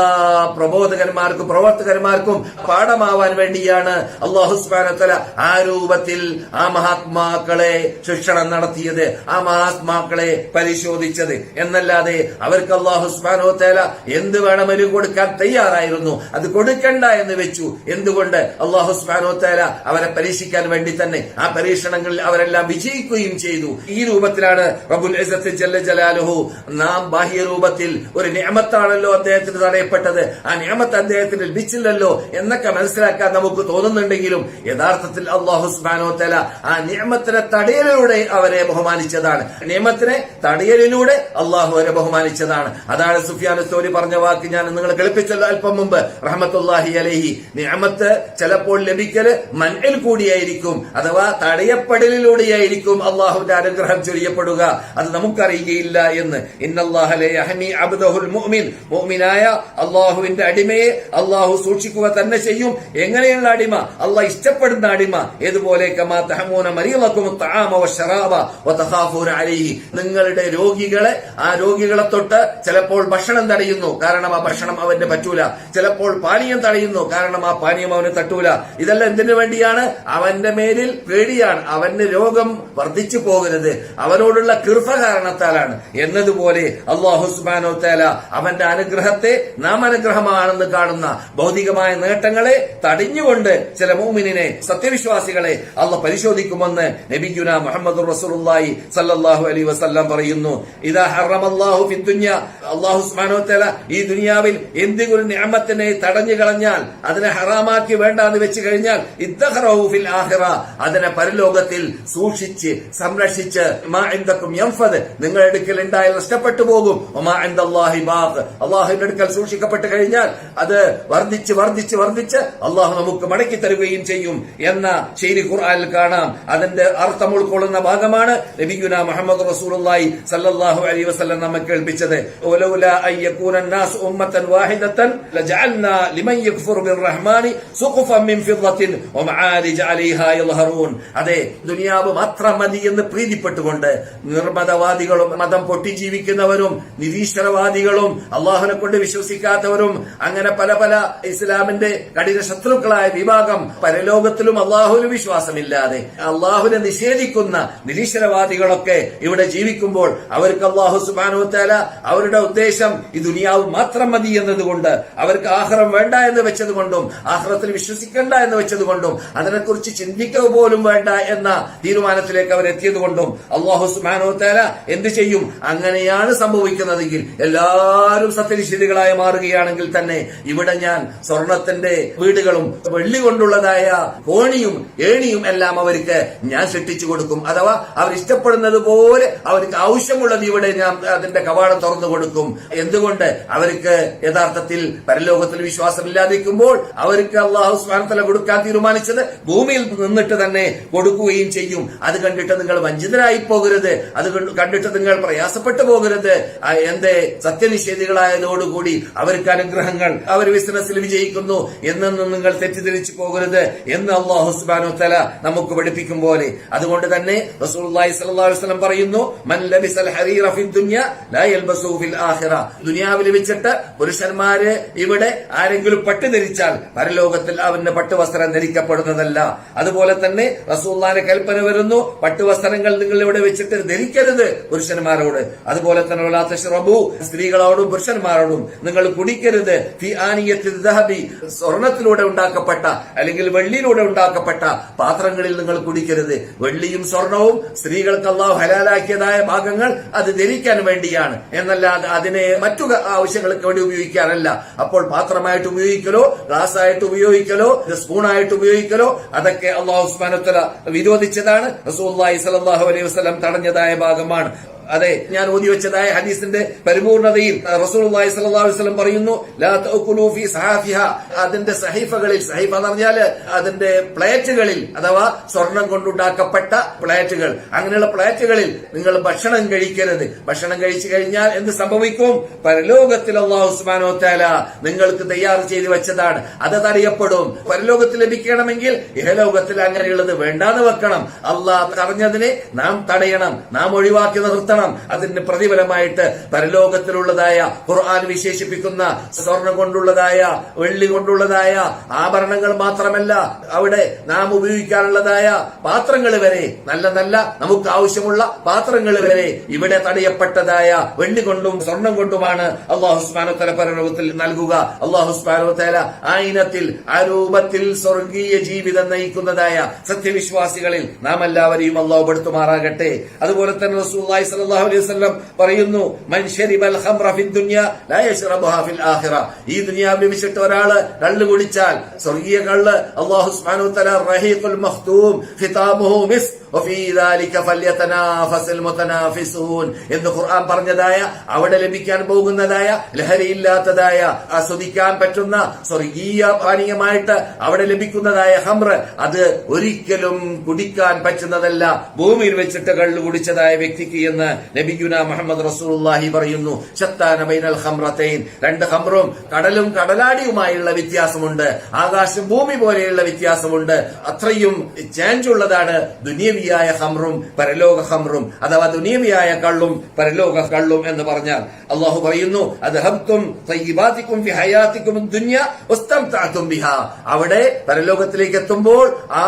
പ്രബോധകന്മാർക്കും പ്രവർത്തകന്മാർക്കും പാഠമാവാൻ വേണ്ടിയാണ് അല്ലാഹു സുബ്ഹാനഹു വതആല ആ രൂപത്തിൽ ആ മഹാത്മാക്കളെ ശിക്ഷണം നടത്തിയത്, ആ മഹാത്മാക്കളെ പരിശോധിച്ചത്. എന്നല്ലാതെ അവർക്ക് അല്ലാഹു സുബ്ഹാനഹു വതആല എന്ത് വേണമെങ്കിലും കൊടുക്കാൻ തയ്യാറായിരുന്നു. അത് കൊടുക്കണ്ട എന്ന് വെച്ചു. എന്തുകൊണ്ട്? അല്ലാഹു സുബ്ഹാനഹു വതആല അവരെ പരീക്ഷിക്കാൻ വേണ്ടി തന്നെ. ആ പരീക്ഷണങ്ങളിൽ അവരെല്ലാം വിജയിക്കുകയും ചെയ്തു. ഈ രൂപത്തിലാണ് റബ്ബുൽ ഇസ്സത്ത് ജല്ല ജലാലുഹു നാം ബാഹ്യ രൂപത്തിൽ ഒരു നിഅമത്താണല്ലോ അദ്ദേഹത്തിന് തടയപ്പെട്ടത്, ആ നിഅമത്ത് അദ്ദേഹത്തിന് ലഭിച്ചില്ലല്ലോ എന്നൊക്കെ മനസ്സിലാക്കാൻ നമുക്ക് തോന്നുന്നുണ്ടെങ്കിലും യഥാർത്ഥത്തിൽ അല്ലാഹു സുബ്ഹാനഹു വതആല ആ നിഅമത്തിനെ തടയലിലൂടെ അവരെ ബഹുമാനിച്ചതാണ്. നിഅമത്തിനെ തടയലിലൂടെ അല്ലാഹു അവരെ ബഹുമാനിച്ചതാണ്. അതാണ് സുഫിയാൻ അസ്-സൗരി പറഞ്ഞ വാക്ക് ഞാൻ നിങ്ങളെ കേൾപ്പിച്ചല്ലോ അല്പം മുമ്പ്, റഹ്മത്തുള്ളാഹി അലൈഹി. നിഅമത്ത് ചിലപ്പോൾ ലഭിക്കല് മൻഇൽ കൂടിയായിരിക്കും, അഥവാ തടയപ്പെടലിലൂടെയായിരിക്കും അല്ലാഹുവിന്റെ അനുഗ്രഹം ചൊരിയപ്പെടുക. അത് നമുക്കറിയുകയില്ല എന്ന്. ഇന്നല്ലാഹ ലാ യഹ്മി അബ്ദഹുൽ മുഅ്മിൻ, മുഅ്മിനായ അല്ലാഹുവിന്റെ അടിമയെ അല്ലാഹു സൂക്ഷിക്കുക തന്നെ ചെയ്യും. എങ്ങനെയുള്ള അടിമ? അല്ലാഹ് ഇഷ്ടപ്പെടുന്ന അടിമ. ഏതുപോലെ കമാ തഹമൂന മരീളകും തആമ വശറാബ വതഖാഫൂന അലൈഹി, നിങ്ങളുടെ രോഗികളെ, ആ രോഗികളെ തൊട്ട് ചിലപ്പോൾ ഭക്ഷണം തടയുന്നു, കാരണം ആ ഭക്ഷണം അവന് പറ്റൂല. ചിലപ്പോൾ പാനീയം തടയുന്നു, കാരണം ആ പാനീയം അവന് തട്ടൂല. ഇതെല്ലാം എന്തിനു വേണ്ടിയാണ്? അവന്റെ മേലിൽ പേടിയാണ്, അവന് രോഗം വർദ്ധിച്ചു പോകരുത്, അവനോടുള്ള കൃപ കാരണത്താലാണ് എന്നതുപോലെ അല്ലാഹു സുബ്ഹാനഹു വതആല അവന്റെ അനുഗ്രഹത്തെ നാം അനുഗ്രഹമാണെന്ന് കാണുന്ന ഭൗതികമായ നേട്ടങ്ങളെ തടിഞ്ഞുകൊണ്ട് ചില മുഅ്മിനിനെ സത്യവിശ്വാസികളെ അള്ളാഹ് പരിശോധിക്കുമെന്ന് നബിയുനാ മുഹമ്മദുർ റസൂലുള്ളാഹി സ്വല്ലല്ലാഹു അലൈഹി വസല്ലം പറയുന്നു. ഇദാ ഹറമല്ലാഹു ഫിദ് ദുനിയ, അല്ലാഹു സുബ്ഹാനഹു വതആല ഈ ദുനിയാവിൽ എന്തെങ്കിലും നിഅമത്തിനെ തടഞ്ഞു കളഞ്ഞാൽ, അതിനെ ഹറാമാക്കി വേണ്ടാന്ന് വെച്ച് കഴിഞ്ഞാൽ, ഇദ്ദഖറഹു ഫിൽ ആഖിറ, അതിനെ പരലോകത്തിൽ സൂക്ഷിച്ച് സംരക്ഷിച്ച്, മാ ഇൻദകും യൻഫദ്, നിങ്ങളുടെ അടുക്കൽ ഉണ്ടായാൽ നഷ്ടപ്പെട്ടു പോകും, വമാ ഇൻദല്ലാഹി ബാഖ്, അല്ലാഹുവിന്റെ അടുക്കൽ സൂക്ഷിക്കപ്പെട്ട് കഴിഞ്ഞാൽ അത് വർദ്ധിച്ച് വർദ്ധിച്ച് വർദ്ധിച്ച് അല്ലാഹു നമുക്ക് മടക്കി തരുകയും ചെയ്യും എന്ന ശൈലി ഖുർആനിൽ കാണാം. അതിന്റെ അർത്ഥം ഉൾക്കൊള്ളുന്ന ഭാഗമാണ് നബിയുനാ മുഹമ്മദ് റസൂലുള്ളാഹി സ്വല്ലല്ലാഹു അലൈഹി വസല്ലം നമ്മെ കേൾപ്പിച്ചത്. വലൗലാ അയ്യകൂന الناس ഉമ്മത്തൻ വാഹിദത്തൻ ലജഅൽനാ ലിമൻ യക്ഫുർ ബിർറഹ്മാനി സുഖഫൻ മിൻ ഫിദ്ദത്തിൻ വമആരിജ അലൈഹാ യൽഹറൂൻ. അതെ, ദുനിയാവ് മാത്രം മതി എന്ന് പ്രീതിപ്പെട്ടുകൊണ്ട് നിർമ്മതവാദികളും മതം പൊട്ടി ജീവിക്കുന്നവരും നിരീശ്വരവാദികളും അള്ളാഹുവിനെ കൊണ്ട് വിശ്വസിക്കാത്തവരും അങ്ങനെ പല പല ഇസ്ലാമിന്റെ കഠിന ശത്രുക്കളായ വിഭാഗം പരലോകത്തിലും അള്ളാഹുവിന് വിശ്വാസമില്ലാതെ അള്ളാഹുവിനെ നിഷേധിക്കുന്ന നിരീശ്വരവാദികളൊക്കെ ഇവിടെ ജീവിക്കുമ്പോൾ അവർക്ക് അള്ളാഹു സുബ്ഹാനഹു വതആല അവരുടെ ഉദ്ദേശം ഈ ദുനിയാവ് മാത്രം മതി എന്നതുകൊണ്ട്, അവർക്ക് ആഖിറം വേണ്ട എന്ന് വെച്ചതുകൊണ്ടും ആഖിറത്തിൽ വിശ്വസിക്കേണ്ട എന്ന് വെച്ചതുകൊണ്ടും അതിനെക്കുറിച്ച് ചിന്തിക്കുക പോലും വേണ്ട എന്ന തീരുമാനത്തിലേക്ക് അവർ എത്തിയതുകൊണ്ടും അള്ളാഹു സുബ്ഹാനഹു വതആല എന്ത് ചെയ്യും? അങ്ങനെയാണ് സംഭവിക്കുന്നതെങ്കിൽ, എല്ലാവരും സത്യനിഷേധികളായി മാറുകയാണെങ്കിൽ തന്നെ ഇവിടെ ഞാൻ സ്വർണത്തിന്റെ വീടുകളും വെള്ളി കൊണ്ടുള്ളതായ കോണിയും ഏണിയും എല്ലാം അവർക്ക് ഞാൻ സൃഷ്ടിച്ചു കൊടുക്കും. അഥവാ അവർ ഇഷ്ടപ്പെടുന്നത് പോലെ അവർക്ക് ആവശ്യമുള്ളത് ഇവിടെ ഞാൻ അതിന്റെ കവാടം തുറന്നു കൊടുക്കും. എന്തുകൊണ്ട്? അവർക്ക് യഥാർത്ഥത്തിൽ പരലോകത്തിൽ വിശ്വാസമില്ലാതിരിക്കുമ്പോൾ അവർക്ക് അല്ലാഹു സുബ്ഹാനഹു വതആല കൊടുക്കാൻ തീരുമാനിച്ചത് ഭൂമിയിൽ നിന്നിട്ട് തന്നെ കൊടുക്കുകയും ചെയ്യും. അത് കണ്ടിട്ട് നിങ്ങൾ വഞ്ചിതരായി പോകരുത്, അത് കണ്ടിട്ട് നിങ്ങൾ പ്രയാസപ്പെട്ടു പോകരുത്. എന്തേ സത്യനിഷേധികളായതോടുകൂടി അവർക്ക് അനുഗ്രഹങ്ങൾ, അവർ ബിസിനസ്സിൽ വിജയിക്കുന്നു എന്നൊന്നും നിങ്ങൾ തെറ്റിദ്ധരിച്ചു പോകരുത് എന്ന് അല്ലാഹു സുബ്ഹാനഹു വതആല നമുക്ക് പഠിപ്പിക്കും പോലെ. അതുകൊണ്ട് തന്നെ റസൂലുള്ളാഹി സ്വല്ലല്ലാഹു അലൈഹി വസല്ലം പറയുന്നു, മൻ ലബിസൽ ഹരീറ ഫിദ് ദുനിയ ലാ യൽബസു ഫിൽ ആഖിറ. ദുനിയാവിൽ വെച്ചിട്ട് പുരുഷന്മാര് ഇവിടെ ആരെങ്കിലും പട്ട് ധരിച്ചാൽ പരലോകത്തിൽ അവന്റെ പട്ടുവസ്ത്രം ധരിക്കപ്പെടുന്നതല്ല. അതുപോലെ തന്നെ റസൂലുള്ളാഹിന്റെ കൽപ്പന വരുന്നു, പട്ടുവസ്ത്രങ്ങൾ നിങ്ങൾ ഇവിടെ വെച്ചിട്ട് ധരിക്കരുത് പുരുഷന്മാരോട്. അതുപോലെ തന്നെ വലാ തശ്റബു, സ്ത്രീകളോടും പുരുഷന്മാരോടും നിങ്ങൾ കുടിക്കരുത്, ഫി ആനിയത്തിൽ ദഹബി, സ്വർണത്തിലൂടെ ഉണ്ടാക്കപ്പെട്ട അല്ലെങ്കിൽ വെള്ളിയിലൂടെ ഉണ്ടാക്കപ്പെട്ട പാത്രങ്ങളിൽ നിങ്ങൾ കുടിക്കരുത്. വെള്ളിയും സ്വർണവും സ്ത്രീകൾക്ക് അല്ലാഹു ഹലാലാക്കിയതായ ഭാഗങ്ങൾ അത് ധരിക്കാൻ വേണ്ടിയാണ്, എന്നല്ലാതെ അതിനെ മറ്റു ആവശ്യങ്ങൾക്ക് വേണ്ടി ഉപയോഗിക്കാനല്ല. അപ്പോൾ പാത്രമായിട്ട് ഉപയോഗിക്കലോ, ഗ്ലാസ് ആയിട്ട് ഉപയോഗിക്കലോ, സ്പൂണായിട്ട് ഉപയോഗിക്കലോ അതൊക്കെ അല്ലാഹു സുബ്ഹാനഹു വതആല വിരോധിച്ചതാണ്. റസൂലുള്ളാഹി സ്വല്ലല്ലാഹു അലൈഹി വസല്ലം തടഞ്ഞതായ ഭാഗമാണ്. അതെ, ഞാൻ ഓതി വെച്ചതായ ഹദീസിന്റെ പരിപൂർണതയിൽ റസൂലുള്ളാഹി സ്വല്ലല്ലാഹു അലൈഹി വസല്ലം പറയുന്നു, ലാ തഅകുലു ഫീ സഹാഫിഹ, അതിന്റെ സഹീഫകളിൽ, സഹീഫ എന്ന് പറഞ്ഞാൽ അതിന്റെ പ്ലേറ്റുകളിൽ അഥവാ സ്വർണം കൊണ്ടുണ്ടാക്കപ്പെട്ട പ്ലേറ്റുകൾ, അങ്ങനെയുള്ള പ്ലേറ്റുകളിൽ നിങ്ങൾ ഭക്ഷണം കഴിക്കരുത്. ഭക്ഷണം കഴിച്ചു കഴിഞ്ഞാൽ എന്ത് സംഭവിക്കും? പരലോകത്തിൽ അല്ലാഹു സുബ്ഹാനഹു വതആല നിങ്ങൾക്ക് തയ്യാർ ചെയ്തു വെച്ചതാണ്, അത് തടയപ്പെടും. പരലോകത്തിൽ ലഭിക്കണമെങ്കിൽ ഇഹലോകത്തിൽ അങ്ങനെയുള്ളത് വേണ്ടാന്ന് വെക്കണം. അല്ലാഹ് പറഞ്ഞതിനെ നാം തടയണം, നാം ഒഴിവാക്കി നിർത്തണം. അതിന് പ്രതിഫലമായിട്ട് പരലോകത്തിലുള്ളതായ ഖുർആൻ വിശേഷിപ്പിക്കുന്ന സ്വർണം കൊണ്ടുള്ളതായ വെള്ളി കൊണ്ടുള്ളതായ ആഭരണങ്ങൾ മാത്രമല്ല, അവിടെ നാം ഉപയോഗിക്കാനുള്ളതായ പാത്രങ്ങൾ വരെ, നല്ല നല്ല നമുക്ക് ആവശ്യമുള്ള പാത്രങ്ങൾ വരെ ഇവിടെ തടയപ്പെട്ടതായ വെള്ളി കൊണ്ടും സ്വർണം കൊണ്ടുമാണ് അല്ലാഹു സുബ്ഹാനഹു വതആല പരലോകത്തിൽ നൽകുക. അല്ലാഹു സുബ്ഹാനഹു വതആല ആ ഇനത്തിൽ, ആ രൂപത്തിൽ സ്വർഗീയ ജീവിതം നയിക്കുന്നതായ സത്യവിശ്വാസികളിൽ നാം എല്ലാവരെയും അല്ലാഹു പെടുത്തുമാറാകട്ടെ. അതുപോലെ തന്നെ റസൂലുള്ളാഹി സ്വല്ലല്ലാഹു അലൈഹി വസല്ലം പറയുന്നു, മൻ ശരിബൽ ഖംറ ഫിദ് ദുനിയ ലാ യശ്റബുഹാ ഫിൽ ആഖിറ. ഈ ദുനിയാവിൽ വെച്ചിട്ട് ഒരാള് കള്ള് കുടിച്ചാൽ, സ്വർഗീയ കള്ള്, അല്ലാഹു സുബ്ഹാനഹു വതആല റഹീഖുൽ മഖ്തൂം ഖിതാമുഹു മിസ്ക് വഫീ ദാലിക ഫല്യതനാഫസുൽ മുതനാഫിസൂൻ എന്ന് ഖുർആൻ പറഞ്ഞതായ, അവിടെ ലഭിക്കാൻ പോകുന്നതായ ലഹരിയില്ലാത്തതായ ആസ്വദിക്കാൻ പറ്റുന്ന സ്വർഗീയ പാനീയമായിട്ട് അവിടെ ലഭിക്കുന്നതായ ഖംർ, അത് ഒരിക്കലും കുടിക്കാൻ പറ്റുന്നതല്ല ഭൂമിയിൽ വെച്ചിട്ട് കള്ളു കുടിച്ചതായ വ്യക്തിക്ക് എന്ന് നബിയുനാ മുഹമ്മദ് റസൂലുള്ളാഹി പറയുന്നു. ശത്താന ബൈനൽ ഖംറതൈൻ, രണ്ട് ഖംറും കടലും കടലാടിയുമായുള്ള വ്യത്യാസമുണ്ട്, ആകാശം ഭൂമി പോലെയുള്ള വ്യത്യാസമുണ്ട്. അത്രയും ചേഞ്ച് ഉള്ളതാണ് ദുനിയവി ദുനിയവിയായ ഖംറും പരലോക ഖംറും, അഥവാ ദുനിയവിയായ കള്ളും പരലോക കള്ളും എന്ന് പറഞ്ഞാൽ അള്ളാഹു പറയുന്നു, അദ്ഹബ്തും തയ്യിബാതികും ഫി ഹയാതികും ദുനിയ വസ്തംതഅതും ബിഹാ. അവിടെ പരലോകത്തിലേക്ക് എത്തുമ്പോൾ ആ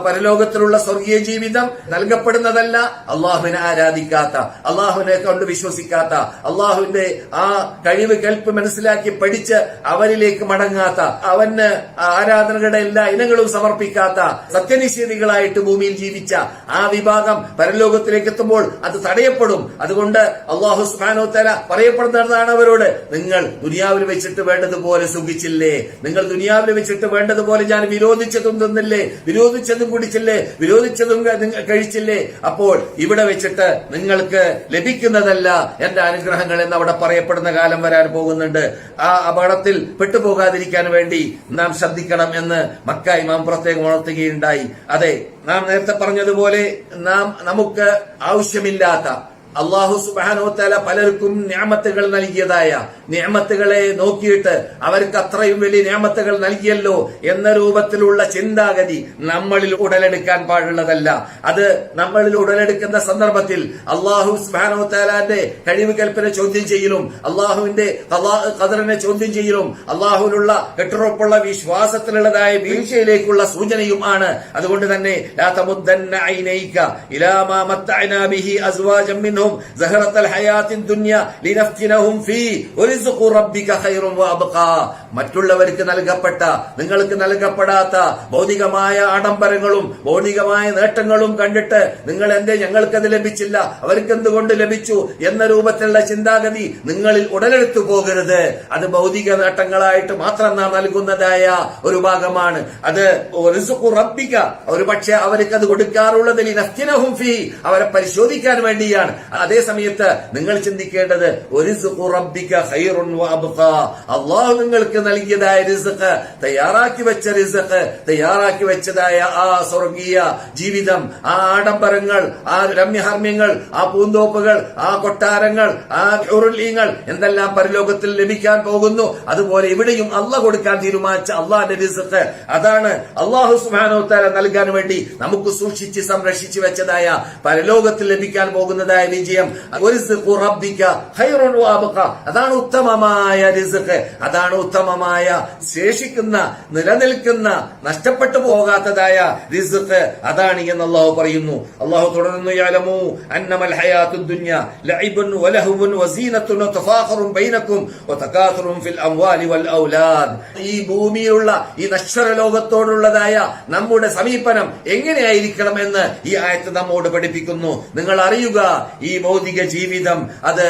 പരലോകത്തിലുള്ള സ്വർഗീയ ജീവിതം നൽകപ്പെടുന്നതല്ല അള്ളാഹുവിനെ ആരാധിക്കാത്ത, അള്ളാഹുവിനെ കൊണ്ട് വിശ്വസിക്കാത്ത, അള്ളാഹുവിന്റെ ആ കഴിവ് കേൾപ്പ് മനസ്സിലാക്കി പഠിച്ച് അവനിലേക്ക് മടങ്ങാത്ത, അവന് ആരാധനകളുടെ എല്ലാ ഇനങ്ങളും സമർപ്പിക്കാത്ത സത്യനിഷേധികളായിട്ട് ഭൂമിയിൽ ജീവിച്ച ആ വിഭാഗം പരലോകത്തിലേക്ക് എത്തുമ്പോൾ അത് തടയപ്പെടും. അതുകൊണ്ട് അള്ളാഹു സുബ്ഹാനഹു വ തആല പറയപ്പെടുന്നതാണ് അവരോട്, നിങ്ങൾ ദുനിയാവിൽ വെച്ചിട്ട് വേണ്ടതുപോലെ സുഖിച്ചില്ലേ, നിങ്ങൾ ദുനിയാവിൽ വെച്ചിട്ട് വേണ്ടതുപോലെ ഞാൻ വിരോധിച്ചതും തിന്നില്ലേ, വിരോധിച്ചതും കുടിച്ചില്ലേ, വിരോധിച്ചതും കഴിച്ചില്ലേ, അപ്പോൾ ഇവിടെ വെച്ചിട്ട് നിങ്ങൾക്ക് ലഭിക്കുന്നതല്ല എന്റെ അനുഗ്രഹങ്ങൾ എന്ന് അവിടെ പറയപ്പെടുന്ന കാലം വരാൻ പോകുന്നുണ്ട്. ആ അപകടത്തിൽ പെട്ടുപോകാതിരിക്കാൻ വേണ്ടി നാം ശ്രദ്ധിക്കണം എന്ന് മക്ക ഇമാം പ്രത്യേകം ഉണർത്തുകയുണ്ടായി. അതെ, നാം നേരത്തെ പറഞ്ഞതുപോലെ നമുക്ക് ആവശ്യമില്ലാത്ത അള്ളാഹു സുബ്ഹാനഹു വ തആല പലർക്കും നിഅമത്തുകൾ നൽകിയതായ നിഅമത്തുകളെ നോക്കിയിട്ട് അവർക്ക് അത്രയും വലിയ നിഅമത്തുകൾ നൽകിയല്ലോ എന്ന രൂപത്തിലുള്ള ചിന്താഗതി നമ്മളിൽ ഉടലെടുക്കാൻ പാടുള്ളതല്ല. അത് നമ്മളിൽ ഉടലെടുക്കുന്ന സന്ദർഭത്തിൽ അള്ളാഹു സുബ്ഹാനഹു വ തആലയുടെ കഴിവ് കൽപ്പന ചോദ്യം ചെയ്യലും അള്ളാഹുവിന്റെ ഖദറിനെ ചോദ്യം ചെയ്യലും അള്ളാഹുവിലുള്ള കെട്ടുറപ്പുള്ള വിശ്വാസത്തിലുള്ളതായ വീഴ്ചയിലേക്കുള്ള സൂചനയും ആണ്. അതുകൊണ്ട് തന്നെ ലാ തമുദ്ദന്ന ഐനൈക ഇലാ മാ മത്തഅനാ ബിഹി അസ്വാജൻ മിൻഹും സഹറത്തുൽ ഹയാത്തിദ് ദുനിയ ലിനഫ്തിനഹും ഫീ വറിസ്ഖു റബ്ബിക ഖൈറുൻ വഅബ്ഖാ. മറ്റുള്ളവർക്ക് നൽകപ്പെട്ട, നിങ്ങൾക്ക് നൽകപ്പെടാത്ത ഭൗതികമായ ആഡംബരങ്ങളും ഭൗതികമായ നേട്ടങ്ങളും കണ്ടിട്ട് നിങ്ങൾ എന്തേ ഞങ്ങൾക്കത് ലഭിച്ചില്ല, അവർക്ക് എന്തുകൊണ്ട് ലഭിച്ചു എന്ന രൂപത്തിലുള്ള ചിന്താഗതി നിങ്ങളിൽ ഉടലെടുത്തു പോകരുത്. അത് ഭൗതിക നേട്ടങ്ങളായിട്ട് മാത്രം നാം നൽകുന്നതായ ഒരു ഭാഗമാണ്. അത് റിസ്ഖു റബ്ബിക, ഒരു പക്ഷേ അവർക്ക് അത് കൊടുക്കാറുള്ളത് ലിനഫ്തിനഹും ഫീ, അവരെ പരിശോധിക്കാൻ വേണ്ടിയാണ്. അതേ സമയത്ത് നിങ്ങൾ ചിന്തിക്കേണ്ടത് റിസ്ഖു റബ്ബിക ഖൈറുൻ വഅബ്ഖാ, അല്ലാഹു നിങ്ങൾക്ക് നൽകിയതായ റിസ്ഖ്, തയ്യാറാക്കി വെച്ച റിസ്ഖ്, തയ്യാറാക്കി വെച്ചതായ ആ സ്വർഗീയ ജീവിതം, ആ ആഡംബരങ്ങൾ, ആ രമ്യഹർമ്മ്യങ്ങൾ, ആ പൂന്തോപ്പുകൾ, ആ കൊട്ടാരങ്ങൾ, ആ ഉരുളീങ്ങൾ എന്തെല്ലാം പരലോകത്തിൽ ലഭിക്കാൻ പോകുന്നു, അതുപോലെ ഇവിടെയും അള്ളാഹ് കൊടുക്കാൻ തീരുമാനിച്ച അള്ളാഹിന്റെ റിസ്ഖ്, അതാണ് അല്ലാഹു സുബ്ഹാനഹു വ തആല നൽകാൻ വേണ്ടി നമുക്ക് സൂക്ഷിച്ച് സംരക്ഷിച്ചു വെച്ചതായ പരലോകത്തിൽ ലഭിക്കാൻ പോകുന്നതായ വിജയം. റിസ്ഖു റബ്ബിക ഖൈറുൻ വഅബ്ഖാ, അതാണ് ഉത്തമമായ റിസ്ഖ്, അതാണ് ഉത്തമമായ ശേഷിക്കുന്ന, നിലനിൽക്കുന്ന, നഷ്ടപ്പെട്ടു പോകാത്തതായ റിസ്ഖ്, അതാണ് എന്ന് അല്ലാഹു പറയുന്നു. അല്ലാഹു തുടർന്ന് യഅലമു അന്നമൽ ഹയാത്തുദ് ദുനിയ ലഇബുൻ വലഹുൻ വസീനത്തുൻ വതഫാഖറുൻ ബൈനകും വതകാസുറുൻ ഫിൽ അംവാലി വൽ ഔലാദ്. ഈ ഭൂമിയിലുള്ള ഈ നശ്വര ലോകത്തോടുള്ളതായ നമ്മുടെ സമീപനം എങ്ങനെയായിരിക്കണം എന്ന് ഈ ആയത്ത് നമ്മോട് പഠിപ്പിക്കുന്നു. നിങ്ങൾ അറിയുക, ഈ ഭൗതിക ജീവിതം അത്